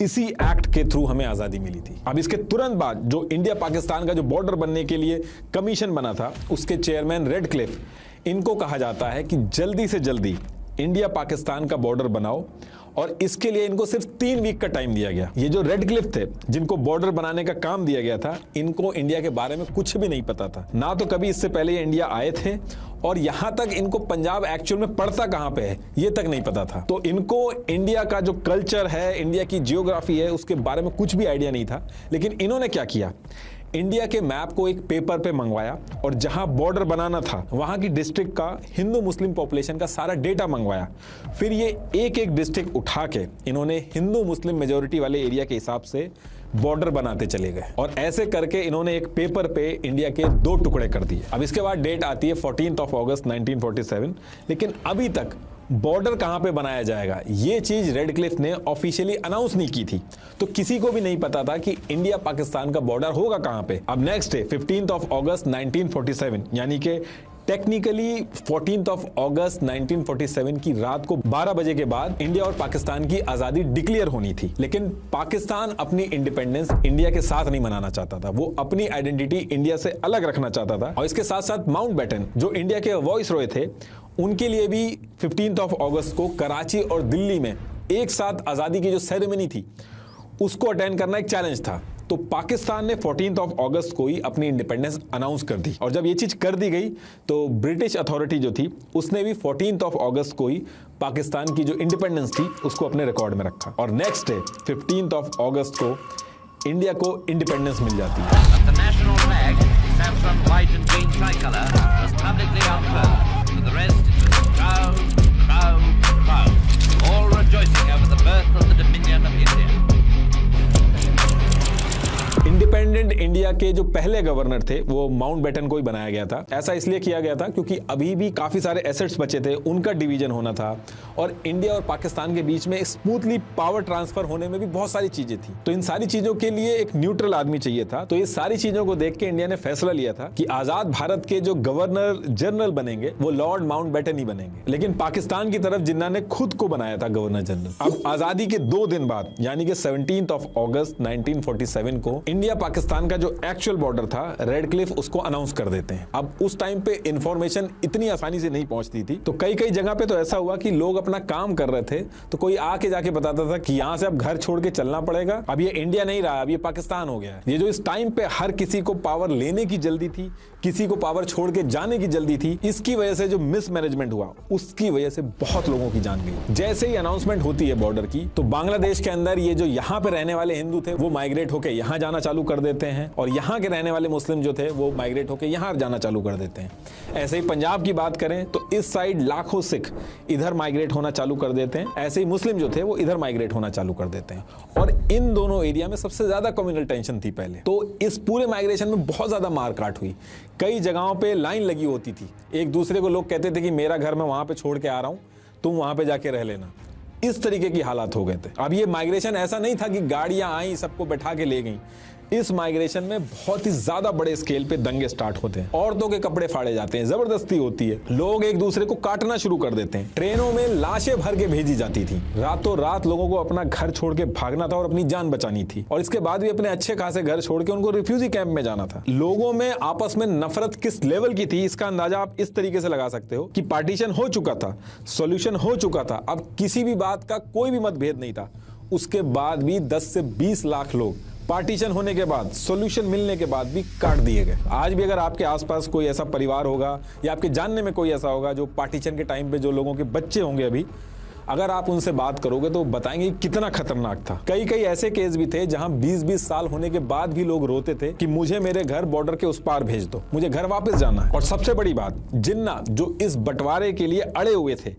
इसी एक्ट के थ्रू हमें आजादी मिली थी। अब इसके तुरंत बाद जो इंडिया पाकिस्तान का जो बॉर्डर बनने के लिए कमीशन बना था उसके चेयरमैन रेडक्लिफ, इनको कहा जाता है कि जल्दी से जल्दी इंडिया पाकिस्तान का बॉर्डर बनाओ और इसके लिए इनको सिर्फ 3 वीक का टाइम दिया गया। ये जो रेडक्लिफ थे जिनको बॉर्डर बनाने का काम दिया गया था, इनको इंडिया के बारे में कुछ भी नहीं पता था, ना तो कभी इससे पहले ये इंडिया आए थे और यहां तक इनको पंजाब एक्चुअल में पड़ता कहां पे है ये तक नहीं पता था। तो इनको इंडिया का जो कल्चर है, इंडिया की जियोग्राफी है, उसके बारे में कुछ भी आइडिया नहीं था। लेकिन इन्होंने क्या किया, इंडिया के मैप को एक पेपर पे मंगवाया और जहां बॉर्डर बनाना था वहां की डिस्ट्रिक्ट का हिंदू मुस्लिम पॉपुलेशन का सारा डेटा मंगवाया। फिर ये एक एक डिस्ट्रिक्ट उठा के इन्होंने हिंदू मुस्लिम मेजोरिटी वाले एरिया के हिसाब से बॉर्डर बनाते चले गए और ऐसे करके इन्होंने एक पेपर पे इंडिया के 2 टुकड़े कर दिए। अब इसके बाद डेट आती है 14 अगस्त 1947, लेकिन अभी तक बॉर्डर कहां पे बनाया जाएगा ये चीज रेडक्लिफ ने ऑफिशियली अनाउंस नहीं की थी, तो किसी को भी नहीं पता था कि इंडिया पाकिस्तान का बॉर्डर होगा कहां पे। अब नेक्स्ट डे 15 अगस्त 1947 यानी कि टेक्निकली 14 अगस्त 1947 की रात को 12 बजे के बाद इंडिया और पाकिस्तान की आजादी डिक्लेयर होनी थी। लेकिन पाकिस्तान अपनी इंडिपेंडेंस इंडिया के साथ नहीं मनाना चाहता था, वो अपनी आइडेंटिटी इंडिया से अलग रखना चाहता था। और इसके साथ साथ माउंटबेटन जो इंडिया के वॉइसरॉय थे उनके लिए भी 15 अगस्त को कराची और दिल्ली में एक साथ आजादी की जो सेरेमनी थी उसको अटेंड करना एक चैलेंज था। तो पाकिस्तान ने 14 अगस्त को ही अपनी इंडिपेंडेंस अनाउंस कर दी और जब ये चीज कर दी गई तो ब्रिटिश अथॉरिटी जो थी उसने भी 14 अगस्त को ही पाकिस्तान की जो इंडिपेंडेंस थी उसको अपने रिकॉर्ड में रखा और नेक्स्ट डे 15 अगस्त को इंडिया को इंडिपेंडेंस मिल जाती है। इंडिपेंडेंट इंडिया के जो पहले गवर्नर थे वो माउंटबेटन को ही बनाया गया था। ऐसा इसलिए किया गया था क्योंकि अभी भी काफी सारे एसेट्स बचे थे, उनका डिवीजन होना था और इंडिया और पाकिस्तान के बीच में स्मूथली पावर ट्रांसफर होने में भी बहुत सारी चीजें थी। तो इन सारी चीजों के लिए एक न्यूट्रल आदमी चाहिए था। तो ये सारी चीजों को देख के इंडिया ने फैसला लिया था कि आजाद भारत के जो गवर्नर जनरल बनेंगे वो लॉर्ड माउंटबेटन ही बनेंगे। लेकिन पाकिस्तान की तरफ जिन्ना ने खुद को बनाया था गवर्नर जनरल। अब आजादी के 2 दिन बाद यानी कि 17 अगस्त 1947 को इंडिया पाकिस्तान का जो एक्चुअल बॉर्डर था रेडक्लिफ उसको अनाउंस कर देते हैं। अब उस टाइम पे इंफॉर्मेशन इतनी आसानी से नहीं पहुंचती थी, तो कई कई जगह पे तो ऐसा हुआ कि लोग अपना काम कर रहे थे तो कोई आके जाके बताता था कि यहां से अब घर छोड़ के चलना पड़ेगा, अब ये इंडिया नहीं रहा, अब ये पाकिस्तान हो गया है। ये जो इस टाइम पे हर किसी को पावर लेने की जल्दी थी, किसी को पावर छोड़ के जाने की जल्दी थी, इसकी वजह से जो मिसमैनेजमेंट हुआ उसकी वजह से बहुत लोगों की जान गई। जैसे ही अनाउंसमेंट होती है बॉर्डर की तो बांग्लादेश के अंदर ये जो यहाँ पे रहने वाले हिंदू थे वो माइग्रेट होकर यहाँ जाना चालू कर देते हैं और यहाँ के रहने वाले मुस्लिम जो थे वो माइग्रेट होकर यहाँ जाना चालू कर देते हैं। ऐसे ही पंजाब की बात करें तो इस साइड लाखों सिख इधर माइग्रेट होना चालू कर देते हैं, ऐसे ही मुस्लिम जो थे वो इधर माइग्रेट होना चालू कर देते हैं। और इन दोनों एरिया में सबसे ज्यादा कम्युनल टेंशन थी पहले, तो इस पूरे माइग्रेशन में बहुत ज्यादा मारकाट हुई। कई जगहों पे लाइन लगी होती थी, एक दूसरे को लोग कहते थे कि मेरा घर मैं वहां पे छोड़ के आ रहा हूं, तुम वहां पे जाके रह लेना। इस तरीके की हालात हो गए थे। अब ये माइग्रेशन ऐसा नहीं था कि गाड़ियां आई सबको बैठा के ले गई, इस माइग्रेशन में बहुत ही ज्यादा बड़े स्केल पे दंगे स्टार्ट होते हैं, औरतों के कपड़े फाड़े जाते हैं, जबरदस्ती होती है, लोग एक दूसरे को काटना शुरू कर देते हैं, ट्रेनों में लाशें भर के भेजी जाती थी, रातों रात लोगों को अपना घर छोड़ के भागना था और अपनी जान बचानी थी, और इसके बाद भी अपने अच्छे खासे घर छोड़ के उनको रिफ्यूजी कैंप में जाना था। लोगों में आपस में नफरत किस लेवल की थी इसका अंदाजा आप इस तरीके से लगा सकते हो कि पार्टीशन हो चुका था, सॉल्यूशन हो चुका था, अब किसी भी बात का कोई भी मतभेद नहीं था, उसके बाद भी 10 से 20 लाख लोग पार्टीशन होने के बाद, सॉल्यूशन मिलने के बाद भी काट दिए गए। आज भी अगर आपके आसपास कोई ऐसा परिवार होगा या आपके जानने में कोई ऐसा होगा जो पार्टीशन के टाइम पे जो लोगों के बच्चे होंगे अभी, अगर आप उनसे बात करोगे तो बताएंगे कितना खतरनाक था। कई कई ऐसे केस भी थे जहां 20-20 साल होने के बाद भी लोग रोते थे कि मुझे मेरे घर बॉर्डर के उस पार भेज दो, मुझे घर वापस जाना है। और सबसे बड़ी बात, जिन्ना जो इस बंटवारे के लिए अड़े हुए थे,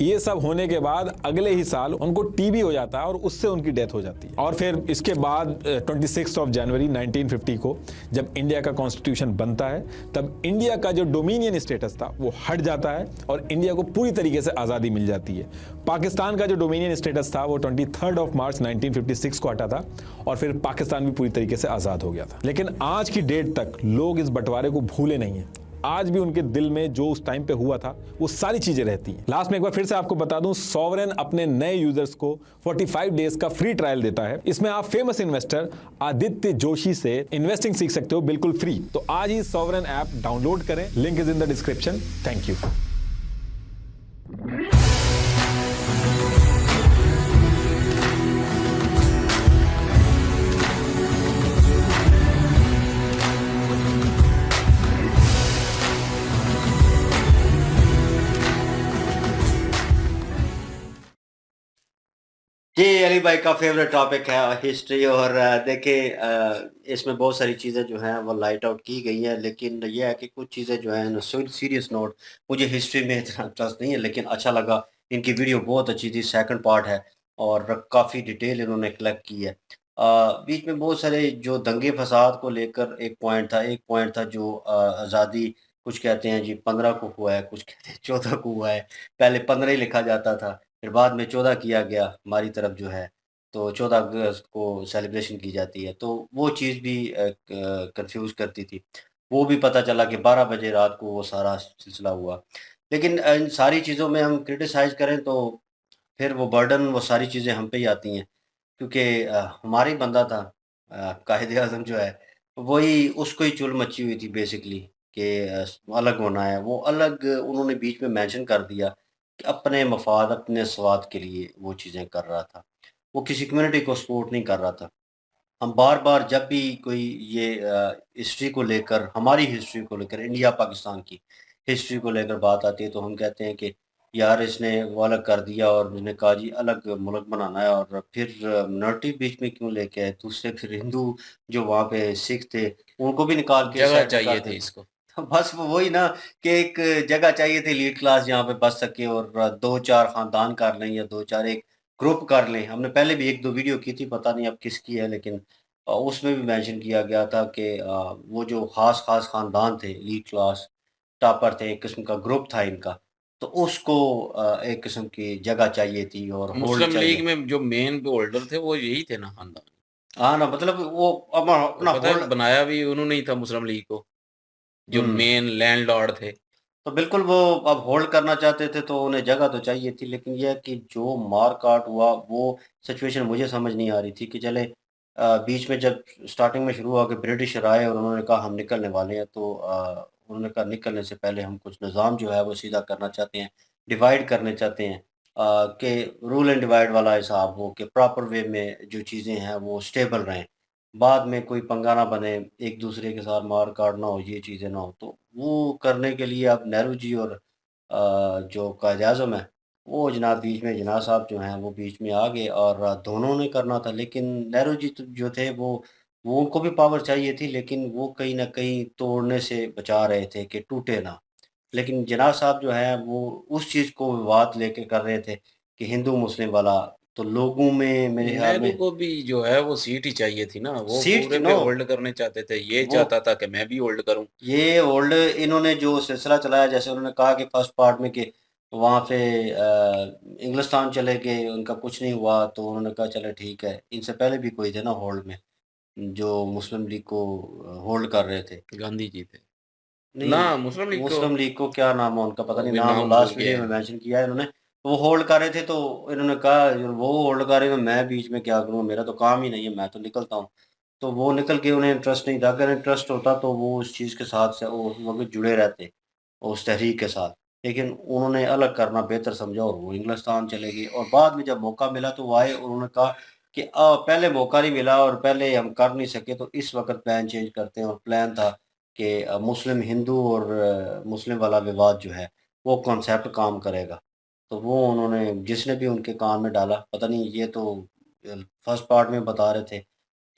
ये सब होने के बाद अगले ही साल उनको टीबी हो जाता है और उससे उनकी डेथ हो जाती है। और फिर इसके बाद 26 जनवरी 1950 को जब इंडिया का कॉन्स्टिट्यूशन बनता है, तब इंडिया का जो डोमिनियन स्टेटस था वो हट जाता है और इंडिया को पूरी तरीके से आज़ादी मिल जाती है। पाकिस्तान का जो डोमिनियन स्टेटस था वो 23 मार्च 1956 को हटा था और फिर पाकिस्तान भी पूरी तरीके से आज़ाद हो गया था। लेकिन आज की डेट तक लोग इस बंटवारे को भूले नहीं हैं। आज भी उनके दिल में जो उस टाइम पे हुआ था वो सारी चीजें रहती हैं। लास्ट में एक बार फिर से आपको बता दूं, सॉवरेन अपने नए यूजर्स को 45 डेज का फ्री ट्रायल देता है। इसमें आप फेमस इन्वेस्टर आदित्य जोशी से इन्वेस्टिंग सीख सकते हो बिल्कुल फ्री। तो आज ही सॉवरेन ऐप डाउनलोड करें, link is in the description. Thank you. जी, अली भाई का फेवरेट टॉपिक है हिस्ट्री। और देखिए, इसमें बहुत सारी चीज़ें जो हैं वो लाइट आउट की गई हैं, लेकिन ये है कि कुछ चीज़ें जो हैं सीरियस नोट, मुझे हिस्ट्री में इतना इंटरेस्ट नहीं है, लेकिन अच्छा लगा। इनकी वीडियो बहुत अच्छी थी, सेकंड पार्ट है और काफ़ी डिटेल इन्होंने कलेक्ट की है। बीच में बहुत सारे जो दंगे फसाद को लेकर एक पॉइंट था जो आज़ादी, कुछ कहते हैं जी 15 को हुआ है, कुछ कहते हैं 14 को हुआ है। पहले 15 ही लिखा जाता था, फिर बाद में 14 किया गया हमारी तरफ जो है, तो 14 अगस्त को सेलिब्रेशन की जाती है। तो वो चीज़ भी कन्फ्यूज़ करती थी। वो भी पता चला कि 12 बजे रात को वो सारा सिलसिला हुआ। लेकिन इन सारी चीज़ों में हम क्रिटिसाइज़ करें तो फिर वो बर्डन, वो सारी चीज़ें हम पे ही आती हैं, क्योंकि हमारा ही बंदा था कायद-ए-आज़म जो है, वही उसको ही चुल मची हुई थी बेसिकली कि अलग होना है। वो अलग उन्होंने बीच में मेंशन कर दिया कि अपने मफ़ाद, अपने स्वार्थ के लिए वो चीज़ें कर रहा था। वो किसी कम्युनिटी को सपोर्ट नहीं कर रहा था। हम बार-बार जब भी कोई ये हिस्ट्री को लेकर, हमारी हिस्ट्री को लेकर, इंडिया पाकिस्तान की हिस्ट्री को लेकर बात आती है, तो हम कहते हैं कि यार इसने वो अलग कर दिया और उसने कहा जी अलग मुल्क बनाना है, और फिर मिनॉरिटी बीच में क्यों लेके आए? दूसरे फिर हिंदू जो वहाँ पे सिख थे, उनको भी निकाल के जगह साइड पे चाहिए कर थी देते। इसको। बस वो वही ना कि एक जगह चाहिए थी एलीट क्लास जहाँ पे बस सके और 2-4 खानदान कर लें या 2-4 एक ग्रुप कर लें। हमने पहले भी 1-2 वीडियो की थी, पता नहीं अब किसकी है, लेकिन उसमें भी मेंशन किया गया था कि वो जो ख़ास-ख़ास खानदान थे, एलीट क्लास टॉपर थे, एक किस्म का ग्रुप था इनका, तो उसको एक किस्म की जगह चाहिए थी और होल्ड मुस्लिम लीग चाहिए। में जो मेन होल्डर थे वो यही थे ना खानदान। हाँ ना, मतलब वो और अपना पता है होल्ड। बनाया भी उन्होंने ही था मुस्लिम लीग को, जो हुँ। मेन लैंडलॉर्ड थे। तो बिल्कुल वो अब होल्ड करना चाहते थे, तो उन्हें जगह तो चाहिए थी, लेकिन ये है कि जो मार-काट हुआ वो सिचुएशन मुझे समझ नहीं आ रही थी कि चले बीच में जब स्टार्टिंग में शुरू हुआ कि ब्रिटिशर आए और उन्होंने कहा हम निकलने वाले हैं, तो उन्होंने कहा निकलने से पहले हम कुछ निज़ाम जो है वो सीधा करना चाहते हैं, डिवाइड करने चाहते हैं, कि रूल एंड डिवाइड वाला हिसाब हो, कि प्रॉपर वे में जो चीज़ें हैं वो स्टेबल रहें। बाद में कोई पंगा ना बने, एक दूसरे के साथ मार-काट ना हो, ये चीज़ें ना हो। तो वो करने के लिए अब नेहरू जी और जो कायद-ए-आज़म है, वो जनाब बीच में, जिन्ना साहब जो हैं वो बीच में आ गए और दोनों ने करना था। लेकिन नेहरू जी तो जो थे वो उनको भी पावर चाहिए थी, लेकिन वो कहीं न कहीं तोड़ने से बचा रहे थे कि टूटे ना। लेकिन जिन्ना साहब जो हैं वो उस चीज़ को विवाद लेके कर रहे थे कि हिंदू-मुस्लिम वाला, तो लोगों में मेरे ख़्याल नेहरू में को भी जो है वो सीट ही चाहिए थी ना, वो सीट पूरे पे नो होल्ड करने चाहते थे। ये वो चाहता था कि मैं भी होल्ड करूँ। ये ओल्ड इन्होंने जो सिलसिला चलाया, जैसे उन्होंने कहा कि फर्स्ट पार्ट में कि वहाँ पे इंग्लिस्तान चले गए, उनका कुछ नहीं हुआ, तो उन्होंने कहा चलो ठीक है। इनसे पहले भी कोई थे ना होल्ड में, जो मुस्लिम लीग को होल्ड कर रहे थे। गांधी जी थे ना, नहीं, मुस्लिम लीग को मुस्लिम लीग को क्या नाम है उनका पता नहीं, अभी नाम वो नाम भूल लास्ट गया वीडियो में है। मेंशन किया है इन्होंने। तो वो होल्ड कर रहे थे, तो इन्होंने कहा वो होल्ड कर रहे हैं, तो मैं बीच में क्या करूँ, मेरा तो काम ही नहीं है, मैं तो निकलता हूँ। तो वो निकल के, उन्हें इंटरेस्ट नहीं था। अगर इंटरेस्ट होता तो वो उस चीज़ के साथ से वो उस वक्त जुड़े रहते, उस तहरीक के साथ। लेकिन उन्होंने अलग करना बेहतर समझा और वो इंग्लिस्तान चले गए। और बाद में जब मौका मिला तो वो आए और उन्होंने कहा कि पहले मौका नहीं मिला और पहले हम कर नहीं सके, तो इस वक्त प्लान चेंज करते हैं। और प्लान था कि मुस्लिम हिंदू और मुस्लिम वाला विवाद जो है वो कॉन्सेप्ट काम करेगा। तो वो उन्होंने, जिसने भी उनके कान में डाला, पता नहीं, ये तो फर्स्ट पार्ट में बता रहे थे,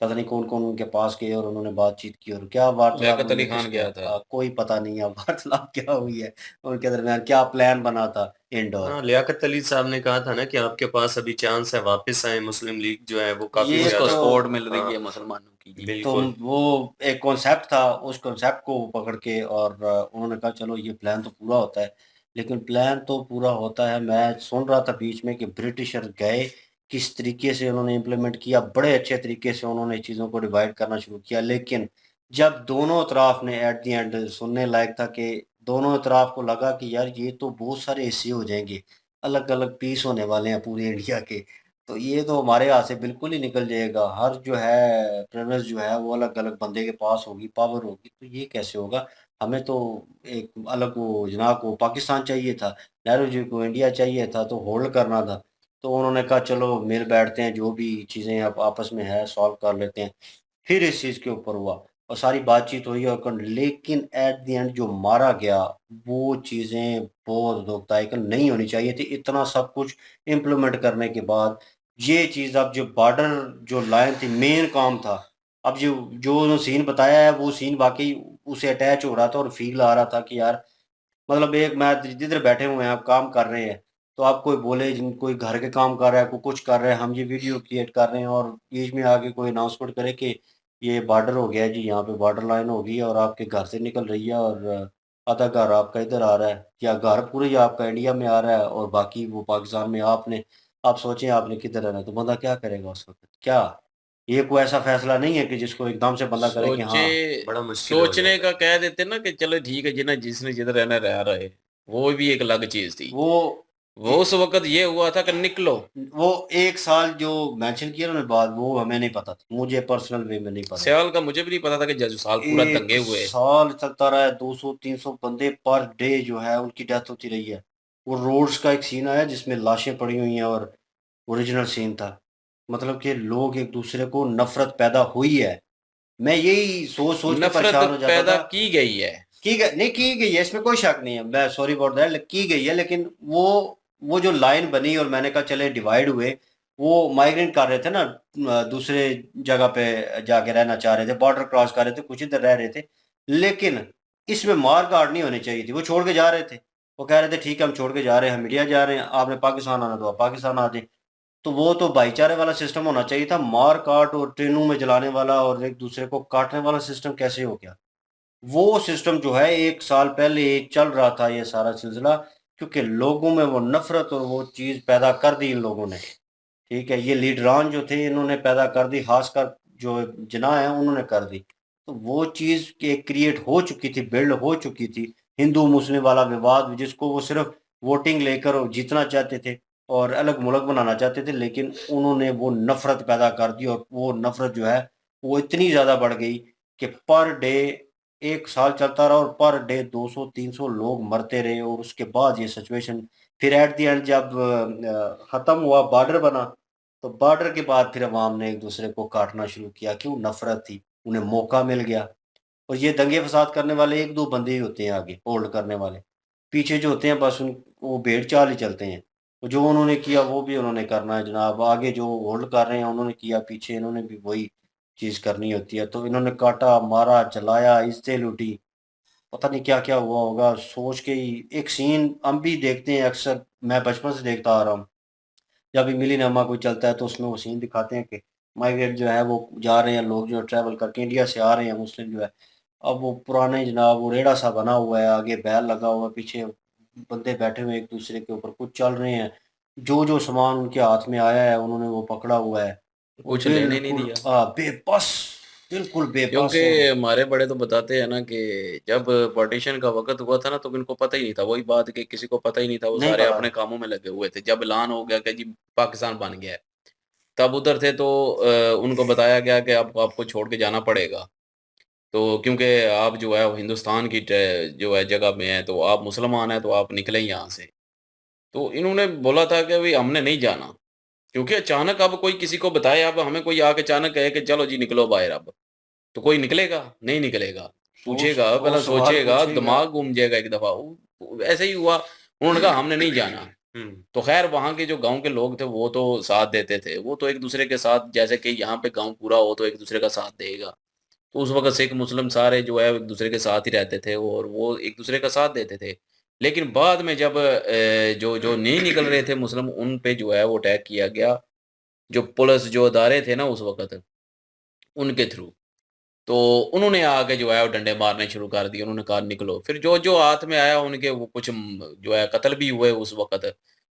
पता नहीं कौन-कौन उनके पास गए और उन्होंने बातचीत की और क्या वार्तालाप लियाकत अली उन्होंने खान किसको गया था। कोई पता नहीं है वार्तालाप क्या हुई है उनके दरमियान, क्या प्लान बना था इंडोर। हाँ, लियाकत अली साहब ने कहा था ना कि आपके पास अभी चांस है, वापस आए, मुस्लिम लीग जो है वो काफी ये उसको ज्यादा। सपोर्ट तो मिल रही हाँ, है मुसलमानों की जी। तो बिल्कुल। वो एक कॉन्सेप्ट था, उस कॉन्सेप्ट को पकड़ के और उन्होंने कहा चलो ये प्लान तो पूरा होता है। लेकिन प्लान तो पूरा होता है, मैं सुन रहा था बीच में कि ब्रिटिशर गए, किस तरीके से उन्होंने इम्प्लीमेंट किया, बड़े अच्छे तरीके से उन्होंने चीज़ों को डिवाइड करना शुरू किया। लेकिन जब दोनों तरफ ने एट द एंड, सुनने लायक था कि दोनों तरफ को लगा कि यार ये तो बहुत सारे हिस्से हो जाएंगे, अलग अलग पीस होने वाले हैं पूरे इंडिया के, तो ये तो हमारे हाथ से बिल्कुल ही निकल जाएगा। हर जो है प्रेमिस जो है वो अलग-अलग बंदे के पास होगी, पावर होगी, तो ये कैसे होगा? हमें तो एक अलग, वो जिनाह को पाकिस्तान चाहिए था, नेहरू जी को इंडिया चाहिए था, तो होल्ड करना था। तो उन्होंने कहा चलो मिल बैठते हैं, जो भी चीज़ें अब आपस में है सॉल्व कर लेते हैं। फिर इस चीज़ के ऊपर हुआ और सारी बातचीत हुई और लेकिन एट द एंड जो मारा गया, वो चीज़ें बहुत दुखदायक नहीं होनी चाहिए थी। इतना सब कुछ इम्प्लीमेंट करने के बाद ये चीज़, अब जो बॉर्डर जो लाइन थी, मेन काम था। अब जो जो सीन बताया है वो सीन वाक़ई उससे अटैच हो रहा था और फ़ील आ रहा था कि यार, मतलब एक मैं जिधर बैठे हुए हैं, आप काम कर रहे हैं, तो आप कोई बोले, जिन कोई घर के काम कर रहा है, कोई कुछ कर रहा है, हम ये वीडियो क्रिएट कर रहे हैं और बीच में आके कोई अनाउंसमेंट करे कि ये बॉर्डर हो गया है जी, यहाँ पे बॉर्डर लाइन हो गई है और आपके घर से निकल रही है और आधा घर आपका इधर आ रहा है, या घर पूरा ही आपका इंडिया में आ रहा है और बाकी वो पाकिस्तान में। आपने, आप सोचें आपने किधर रहना है, तो बंदा क्या करेगा उस वक़्त? क्या ये कोई ऐसा फैसला नहीं है कि जिसको एकदम से बंदा करे कि सोचे, हाँ। बड़ा मुश्किल हो सोचने जाता का है। कह देते ना कि चलो ठीक है जिन्हें जिसने जिधर रहना रह रहे, वो भी एक अलग चीज थी। वो वो उस वक्त ये हुआ था कि निकलो। वो 1 साल जो मेंशन किया उन्होंने बाद, वो हमें नहीं पता था, मुझे पर्सनल वे में नहीं पता था। सवाल का मुझे भी नहीं पता था कि जज साल पूरा 1 दंगे हुए। साल चलता रहा है, 200-300 बंदे पर डे जो है उनकी डेथ होती रही है। वो रोड्स का एक सीन आया जिसमें लाशें पड़ी हुई हैं और ओरिजिनल सीन था। मतलब कि लोग एक-दूसरे को नफ़रत पैदा हुई है। मैं यही सोच-सोच के नफरत परेशान हो जाता पैदा था। की गई है। की गई है, इसमें कोई शक नहीं है। मैं सॉरी अबाउट दैट, की गई है, लेकिन वो जो लाइन बनी और मैंने कहा चले डिवाइड हुए, वो माइग्रेट कर रहे थे ना, दूसरे जगह पे जाके रहना चाह रहे थे, बॉर्डर क्रॉस कर रहे थे, कुछ इधर रह रहे थे। लेकिन इसमें मार-काट नहीं होनी चाहिए थी, वो छोड़ के जा रहे थे। वो कह रहे थे ठीक है हम छोड़ के जा रहे हैं, हम इंडिया जा रहे हैं, आपने पाकिस्तान आना तो आप पाकिस्तान आ जाएँ। तो वो तो भाईचारे वाला सिस्टम होना चाहिए था, मार-काट और ट्रेनों में जलाने वाला और एक-दूसरे को काटने वाला सिस्टम कैसे हो गया? वो सिस्टम जो है 1 साल पहले चल रहा था ये सारा सिलसिला, क्योंकि लोगों में वो नफ़रत और वो चीज़ पैदा कर दी इन लोगों ने, ठीक है? ये लीडरान जो थे इन्होंने पैदा कर दी, ख़ासकर जो जिनाह हैं उन्होंने कर दी। तो वो चीज़ के क्रिएट हो चुकी थी, बिल्ड हो चुकी थी, हिंदू-मुस्लिम वाला विवाद जिसको वो सिर्फ़ वोटिंग लेकर और जीतना चाहते थे और अलग मुल्क बनाना चाहते थे, लेकिन उन्होंने वो नफ़रत पैदा कर दी और वो नफ़रत जो है, वो इतनी ज़्यादा बढ़ गई कि पर डे 1 साल चलता रहा और पर डे 200-300 लोग मरते रहे और उसके बाद ये सिचुएशन, फिर एट द एंड जब ख़त्म हुआ, बॉर्डर बना, तो बॉर्डर के बाद फिर अवाम ने एक-दूसरे को काटना शुरू किया। क्यों? नफ़रत थी, उन्हें मौका मिल गया। और ये दंगे-फ़साद करने वाले 1-2 बंदे ही होते हैं आगे, होल्ड करने वाले। पीछे जो होते हैं बस वो भेड़-चाल ही चलते हैं। और जो उन्होंने किया वो भी उन्होंने करना है जनाब, आगे जो होल्ड कर रहे हैं उन्होंने किया, पीछे इन्होंने भी वही चीज़ करनी होती है। तो इन्होंने काटा, मारा, जलाया, इज़्ज़तें लूटी, पता नहीं क्या-क्या हुआ होगा, सोच के ही एक सीन हम भी देखते हैं अक्सर, मैं बचपन से देखता आ रहा हूँ। जब भी मिलीनियमा कोई चलता है तो उसमें वो सीन दिखाते हैं कि माइग्रेट जो है वो जा रहे हैं, लोग जो ट्रैवल करके इंडिया से आ रहे हैं मुस्लिम जो है। अब वो पुराने जनाब वो रेड़ा सा बना हुआ है, आगे बैल लगा हुआ है, पीछे बंदे बैठे हुए हैं एक-दूसरे के ऊपर, कुछ चल रहे हैं। जो सामान उनके हाथ में आया है उन्होंने वो पकड़ा हुआ है। वो कुछ लेने नहीं बिल्कुल दिया। बेबस बिल्कुल बेबस क्योंकि हैं। हमारे बड़े तो बताते हैं ना कि जब पार्टीशन का वक़्त हुआ था ना तो इनको पता ही नहीं था। वही बात कि किसी को पता ही नहीं था, वो नहीं सारे पता अपने था। कामों में लगे हुए थे। जब ऐलान हो गया कि जी पाकिस्तान बन गया है, तब उधर थे तो उनको बताया गया कि अब आपको छोड़ के जाना पड़ेगा। तो क्योंकि आप जो है वो हिंदुस्तान की जो है जगह में हैं, तो आप मुसलमान हैं तो आप निकलें यहाँ से। तो इन्होंने बोला था कि भई हमने नहीं जाना, क्योंकि अचानक अब कोई किसी को बताए, अब हमें कोई आके अचानक कहे कि चलो जी निकलो बाहर अब, तो कोई निकलेगा? नहीं निकलेगा। सोच पूछेगा, वो पहले सवाल सोचेगा, पूछेगा। दिमाग घूम जाएगा एक दफ़ा। ऐसे ही हुआ, उन्होंने कहा हमने नहीं जाना। हुँ। तो ख़ैर वहाँ के जो गाँव के लोग थे वो तो साथ देते थे। वो तो एक-दूसरे के साथ, जैसे कि यहाँ पे गाँव पूरा हो तो एक-दूसरे का साथ देगा। तो उस वक़्त सिख मुस्लिम सारे जो है एक-दूसरे के साथ ही रहते थे और वो एक-दूसरे का साथ देते थे। लेकिन बाद में जब जो जो नहीं निकल रहे थे मुस्लिम, उन पे जो है वो अटैक किया गया। जो पुलिस जो अदारे थे ना उस वक़्त, उनके थ्रू। तो उन्होंने आके जो है वो डंडे मारने शुरू कर दिए। उन्होंने कहा निकलो। फिर जो-जो हाथ में आया उनके, वो कुछ जो है कत्ल भी हुए उस वक़्त।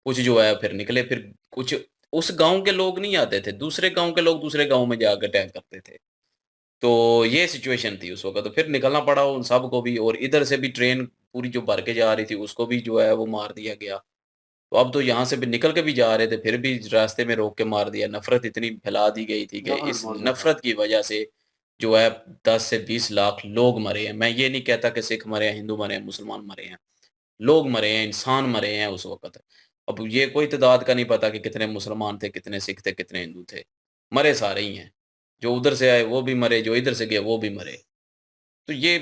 कुछ जो है फिर निकले, फिर कुछ उस गाँव के लोग नहीं आते थे। दूसरे गाँव के लोग दूसरे गाँव में जाके अटैक करते थे। तो ये सिचुएशन थी उस वक़्त। फिर निकलना पड़ा उन सबको भी, और इधर से भी ट्रेन पूरी जो भर के जा रही थी उसको भी जो है वो मार दिया गया। तो अब तो यहाँ से भी निकल के भी जा रहे थे, फिर भी रास्ते में रोक के मार दिया। नफ़रत इतनी फैला दी गई थी कि नफ़रत इस बहुत ज़्यादा। नफ़रत की वजह से जो है 10 से 20 लाख लोग मरे हैं। मैं ये नहीं कहता कि सिख मरे हैं, हिंदू मरे हैं, मुसलमान मरे हैं। लोग मरे हैं, इंसान मरे हैं उस वक़्त। अब ये कोई तादाद का नहीं पता कि कितने मुसलमान थे, कितने सिख थे, कितने हिंदू थे। मरे सारे ही हैं। जो उधर से आए वो भी मरे, जो इधर से गए वो भी मरे। तो ये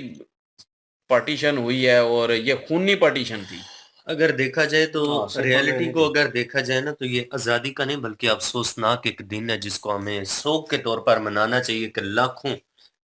पार्टीशन हुई है और ये खूनी पार्टीशन थी। अगर देखा जाए तो हाँ, सिंपल वे रियलिटी नहीं को थी। अगर देखा जाए ना तो ये आज़ादी का नहीं बल्कि अफ़सोसनाक एक दिन है जिसको हमें शोक के तौर पर मनाना चाहिए कि लाखों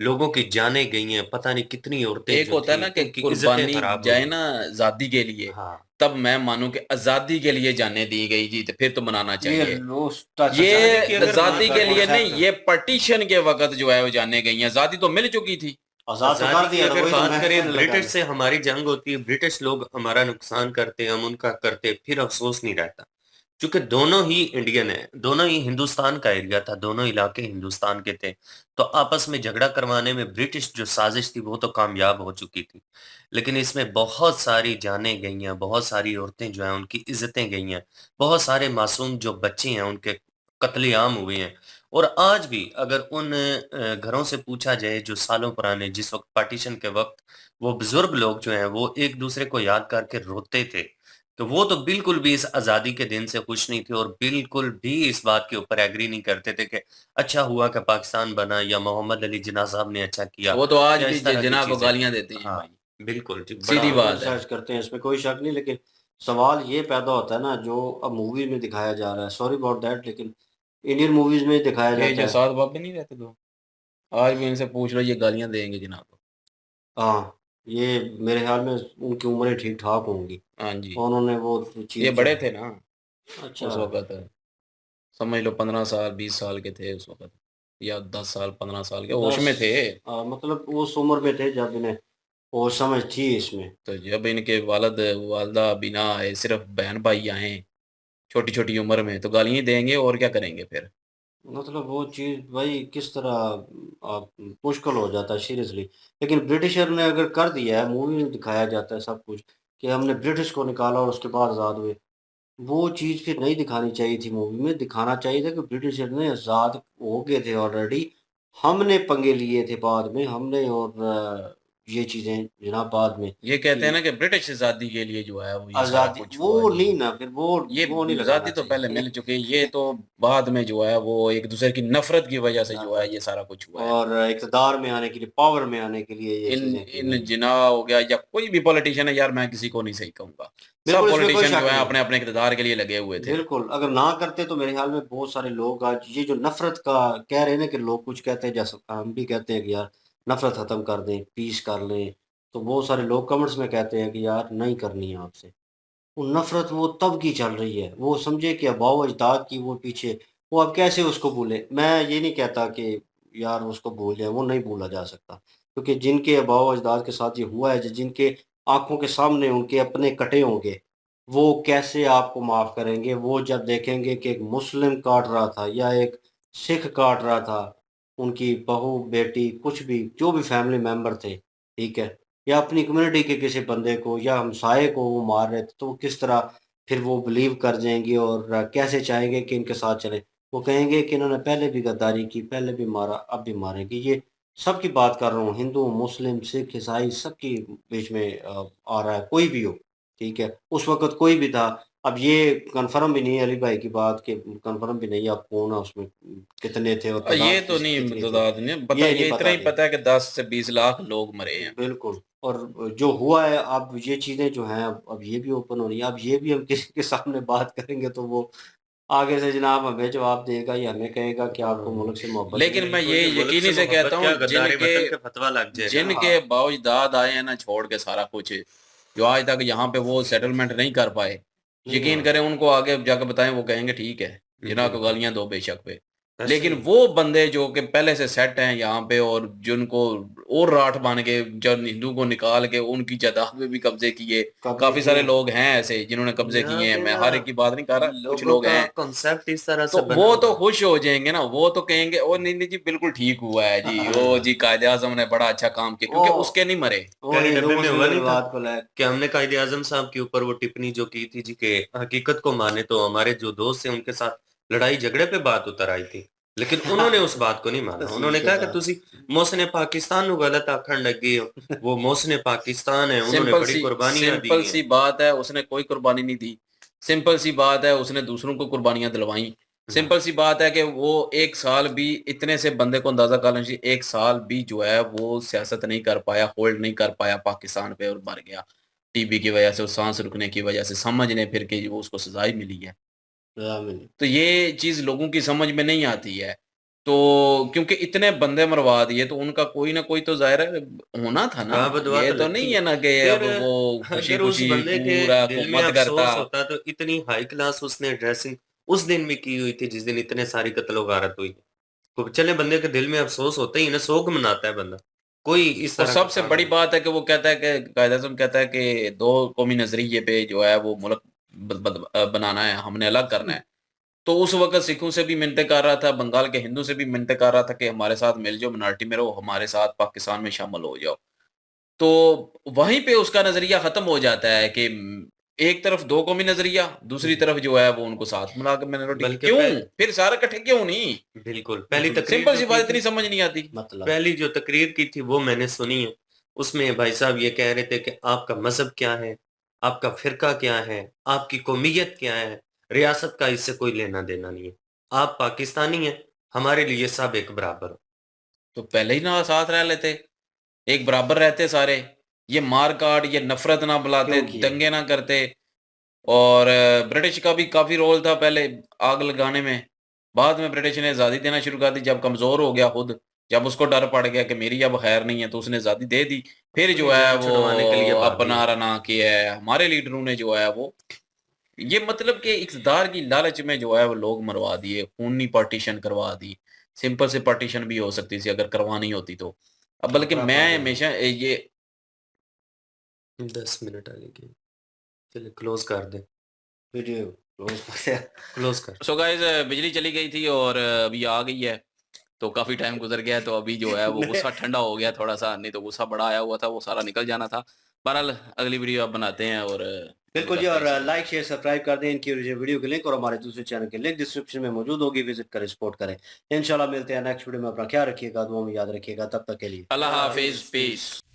लोगों की जानें गई हैं, पता नहीं कितनी औरतें एक जो होता है थी ना कि उनकी इज़्ज़तें कुर्बानी ख़राब हुई जाए हैं। ना आज़ादी के लिए, हाँ, तब मैं मानूँ कि आज़ादी के लिए जानें दी गई जी, तो फिर तो मनाना ये चाहिए। रोज़ टच आज़ादी ये की अगर आज़ादी बात के करें लिए नहीं, कॉन्सेप्ट। ये पार्टीशन के वक़्त जो है वो जाने गई हैं। आज़ादी तो मिल चुकी थी। आज़ाद तो आज़ादी कर की दिया था, अगर वही तो बात मैं करें कहने लगा ब्रिटिश था। से हमारी जंग होती है, ब्रिटिश लोग हमारा नुकसान करते, हम उनका करते, फिर अफ़सोस नहीं रहता। चूँकि दोनों ही इंडियन हैं, दोनों ही हिंदुस्तान का एरिया था, दोनों इलाके हिंदुस्तान के थे, तो आपस में झगड़ा करवाने में ब्रिटिश जो साज़िश थी वो तो कामयाब हो चुकी थी। लेकिन इसमें बहुत सारी जानें गई हैं, बहुत सारी औरतें जो हैं उनकी इज़्ज़तें गई हैं, बहुत सारे मासूम जो बच्चे हैं उनके कत्लेआम हुए हैं। और आज भी अगर उन घरों से पूछा जाए जो सालों पुराने जिस वक़्त पार्टीशन के वक़्त वो बुज़ुर्ग लोग जो हैं वो एक-दूसरे को याद करके रोते थे। तो वो तो बिल्कुल भी इस आज़ादी के दिन से खुश नहीं थे और बिल्कुल भी इस बात के ऊपर एग्री नहीं करते थे कि अच्छा हुआ कि पाकिस्तान बना या मोहम्मद अली जिन्ना साहब ने अच्छा किया वो तो आज या भी इस तरह की जिन्ना को चीज़ें। गालियाँ देते हैं हाँ, भाई, बिल्कुल जी, बड़ा सीधी बिल्कुल बात है। क्रिटिसाइज़ करते हैं, इसमें कोई शक नहीं, लेकिन सवाल ये पैदा होता है ना, जो अब मूवी में दिखाया जा रहा है, सॉरी अबाउट दैट, लेकिन इंडियन मूवीज़ में दिखाया ये जाता जो है। साथ बाप नहीं रहते 2, आज भी इनसे पूछ लो, ये गालियाँ देंगे जिन्ना को। हाँ, ये मेरे ख़्याल में उनकी उम्रें ठीक-ठाक होंगी हाँ जी, और उन्होंने वो ये चीज़ जो बड़े है। थे ना अच्छा। उस वक़्त। समझ लो 15 साल, 20 साल के थे उस वक़्त, या 10 साल, 15 साल के, होश 10 में थे। मतलब उस उम्र में थे जब इन्हें होश समझ थी इसमें। तो जब इनके वालिदा भी ना आए, सिर्फ़ बहन-भाई आए, छोटी-छोटी उम्र में, तो गालियाँ ही देंगे और क्या करेंगे फिर? मतलब वो चीज़ भाई किस तरह मुश्किल हो जाता है सीरियसली। लेकिन ब्रिटिशर ने अगर कर दिया है, मूवी में दिखाया जाता है सब कुछ कि हमने ब्रिटिश को निकाला और उसके बाद आज़ाद हुए। वो चीज़ फिर नहीं दिखानी चाहिए थी मूवी में, दिखाना चाहिए था कि ब्रिटिशर ने आज़ाद हो गए थे ऑलरेडी, हमने पंगे लिए थे बाद में, हमने और ये चीज़ें जनाब बाद में ये कहते हैं कि ना कि ब्रिटिश आज़ादी के लिए जो है वो ये सारा आज़ादी कुछ हुआ वो जी। नहीं ना, फिर ये वो नहीं आज़ादी लगाना तो पहले चाहिए। मिल चुकी है, ये तो बाद में जो है वो एक-दूसरे की नफ़रत की वज़ह से जो है नफ़रत ये सारा कुछ हुआ है। और इक़्तिदार में आने के लिए, पावर में आने के लिए ये इन चीज़ें की इन गई हैं। जिन्ना हो गया या कोई भी पॉलिटिशियन है यार, मैं किसी को नहीं सही कहूँगा। सब बिल्कुल, इसमें कोई पॉलिटिशियन जो शक है नहीं। अपने-अपने इक़्तिदार के लिए लगे हुए थे। बिल्कुल, अगर ना करते तो मेरे ख़्याल में बहुत सारे लोग आज ये जो नफ़रत का कह रहे हैं ना कि लोग कुछ कहते हैं, जैसे हम भी कहते हैं कि यार नफ़रत ख़त्म कर दें, पीस कर लें, तो बहुत सारे लोग कमेंट्स में कहते हैं कि यार नहीं करनी है आपसे। वो नफ़रत वो तब की चल रही है, वो समझे कि आबाओ-अजदाद की वो पीछे, वो अब कैसे उसको भूलें? मैं ये नहीं कहता कि यार उसको भूल जाएँ, वो नहीं भूला जा सकता। क्योंकि जिनके आबाओ-अजदाद के साथ ये हुआ है, जिनके आँखों के सामने उनके अपने कटे होंगे, वो कैसे आपको माफ़ करेंगे? वो जब देखेंगे कि एक मुस्लिम काट रहा था या एक सिख काट रहा था, उनकी बहू, बेटी, कुछ भी जो भी फैमिली मेंबर थे, ठीक है? या अपनी कम्युनिटी के किसी बंदे को या हमसाये को वो मार रहे थे, तो वो किस तरह फिर वो बिलीव कर जाएँगे और कैसे चाहेंगे कि इनके साथ चलें। वो कहेंगे कि इन्होंने पहले भी गद्दारी की, पहले भी मारा, अब भी मारेंगे। ये सबकी बात कर रहा हूँ, हिंदू, मुस्लिम, सिख, ईसाई सबकी बीच में आ रहा है, कोई भी हो, ठीक है? उस वक़्त कोई भी था। अब ये कन्फर्म भी नहीं है अली भाई की बात कि कन्फर्म भी नहीं है अब कौन है उसमें, कितने थे और ये तादाद तो किस नहीं कितनी थी, तादाद नहीं पता, ये ये नहीं इतना पता ही अभी। पता है कि 10 से 20 लाख लोग मरे हैं। बिल्कुल। और जो हुआ है अब ये चीज़ें जो हैं अब ये भी ओपन हो रही हैं। अब ये भी हम किसी के सामने बात करेंगे तो वो आगे से जनाब हमें जवाब देगा या हमें कहेगा कि आपको मुल्क से मोहब्बत नहीं लेकिन है। मैं बिल्कुल ये जी, मुल्क यकीनी से से मोहब्बत कहता हूँ क्या, गद्दारी जिनके वतन का फतवा लग जाएगा। जिनके बाउजदाद आए हैं ना छोड़ के सारा कुछ, जो आज तक यहाँ पे वो सेटलमेंट नहीं कर पाए, नहीं यकीन हुआ। करें उनको आगे जाकर बताएं, वो कहेंगे ठीक है, जिन्ना को बिल्कुल, गालियाँ दो बेशक पे। ऐसे लेकिन ही। वो बंदे जो कि पहले से सेट हैं यहाँ पे और जिनको और राठ बांध के जब हिंदू को निकाल के उनकी जायदाद पे भी कब्जे किए, कब्ज़े काफ़ी किए सारे हैं। लोग हैं ऐसे जिन्होंने कब्जे यहाँ किए हैं, पे मैं ना हर एक की बात नहीं कर रहा, कुछ लोगों लोग का हैं। कॉन्सेप्ट इस तरह तो से बना वो हुआ तो है। खुश हो जाएँगे ना, वो तो कहेंगे ओ नहीं, नहीं जी बिल्कुल ठीक हुआ है जी, ओ जी कायदे-आज़म ने बड़ा अच्छा काम किया वो क्योंकि उसके नहीं मरे। वो पहले हिंदू डब्बे में मुस्लिम हुआ के नहीं था विवाद को ले कि हमने कायदे आजम साहब के ऊपर वो टिप्पणी जो की थी जी के हकीकत को माने तो हमारे जो दोस्त हैं उनके साथ लड़ाई झगड़े पे बात उतर आई थी, लेकिन उन्होंने उस बात को नहीं माना। तहसील उन्होंने के कहा कि साथ। तुसी मोहसिन पाकिस्तान ਨੂੰ गलत आखਣ ਲੱਗੇ हो, वो मोहसिन पाकिस्तान है, उन्होंने बड़ी कुर्बानियां दी सिंपल हैं। सी बात है, उसने कोई कुर्बानी नहीं दी। सिंपल सी बात है, उसने दूसरों को कुर्बानियाँ दिलवाई। हाँ, सिंपल सी बात है कि वो 1 साल भी इतने से बंदे को अंदाज़ा कर लीजिए 1 साल भी जो है वो सियासत नहीं कर पाया, होल्ड नहीं कर पाया पाकिस्तान पे और मर गया। टीबी की वजह से, साँस रुकने की वजह से, समझ लें फिर कि वो उसको सज़ा ही मिली है। आमीन। तो ये चीज़ लोगों की समझ में नहीं आती है। तो क्योंकि इतने बंदे मरवा दिए तो उनका कोई ना कोई तो ज़ाहिर है होना था ना। गा बदवा ये तो तो लगती नहीं है। है ना कि फिर अब वो अगर उस खुशी-खुशी बंदे के पूरा दिल में हुकूमत करता। अफ़सोस होता तो इतनी हाई क्लास उसने ड्रेसिंग उस दिन भी की हुई थी जिस दिन इतने सारी कत्लो-गारत हुई। तो चले बंदे के दिल में अफ़सोस होता ही है ना, शोक मनाता है बंदा। कोई इस और तरह का सबसे काम बड़ी नहीं। बात है कि वो कहता है कि कायद-ए-आज़म कहता है कि 2 कौमी नज़रिए पे जो है वो मुल्क बनाना है, हमने अलग करना है। तो उस वक़्त सिखों से भी मिन्नतें कर रहा था, बंगाल के हिंदू से भी मिन्नतें कर रहा था कि हमारे साथ मिल जाओ, मिनॉरिटी में रहो, हमारे साथ पाकिस्तान में शामिल हो जाओ। तो वहीं पे उसका नज़रिया ख़त्म हो जाता है कि एक तरफ 2 कौमी नज़रिया, दूसरी हुँ, तरफ जो है वो उनको साथ मिला के मिनॉरिटी बल्कि क्यों? फिर सारे इकट्ठे क्यों नहीं? बिल्कुल, पहली तकरीर सिंपल जो सी की बात थी इतनी समझ नहीं आती। मतलब पहली जो तकरीर की थी वो मैंने सुनी है। उसमें भाई साहब ये कह रहे थे कि आपका मज़हब क्या है? आपका फ़िरका क्या है? आपकी कौमियत क्या है? रियासत का इससे कोई लेना-देना नहीं है। आप पाकिस्तानी हैं, हमारे लिए सब एक बराबर हो। तो पहले ही ना साथ रह लेते, एक बराबर रहते सारे। ये मार-काट, ये नफ़रत ना बुलाते, क्यों किया? दंगे ना करते। और ब्रिटिश का भी काफ़ी रोल था पहले आग लगाने में। बाद में ब्रिटिश ने आज़ादी देना शुरू कर दी जब कमज़ोर हो गया खुद, जब उसको डर पड़ गया कि मेरी अब खैर नहीं है तो उसने आज़ादी दे दी। फिर अपनी जो है जान वो छुड़वाने के लिए भागे अपना हैं। रना किया है, हमारे लीडरों ने जो है वो ये मतलब कि इक़्तिदार की लालच में जो है वो लोग मरवा दिए, खूनी पार्टीशन करवा दी। सिंपल से पार्टीशन भी हो सकती थी अगर करवानी होती तो। अब बल्कि अपना कर मैं देना। हमेशा ये 10 मिनट आगे की। चलिए क्लोज़ कर दें, वीडियो क्लोज़ कर दिया। क्लोज़ कर। सो गाइस बिजली चली गई थी और अभी आ गई है। तो काफ़ी टाइम गुज़र गया है तो अभी जो है वो नहीं, गुस्सा ठंडा हो गया थोड़ा-सा, नहीं तो गुस्सा बड़ा आया हुआ था, वो सारा निकल जाना था। बहरहाल अगली वीडियो अब बनाते हैं और एंड बिल्कुल जी करते और हैं इस वीडियो लाइक, शेयर, सब्सक्राइब कर दें। इनकी वीडियो के लिंक और हमारे दूसरे चैनल के लिंक डिस्क्रिप्शन में मौजूद होगी, विज़िट करें, सपोर्ट करें। इंशाल्लाह मिलते हैं नेक्स्ट वीडियो में। अपना ख्याल रखिएगा, दुआ में याद रखिएगा। तब तक के लिए अल्लाह अल्लाह हाफ़िज़, हाफ़िज़, पीस। पीस।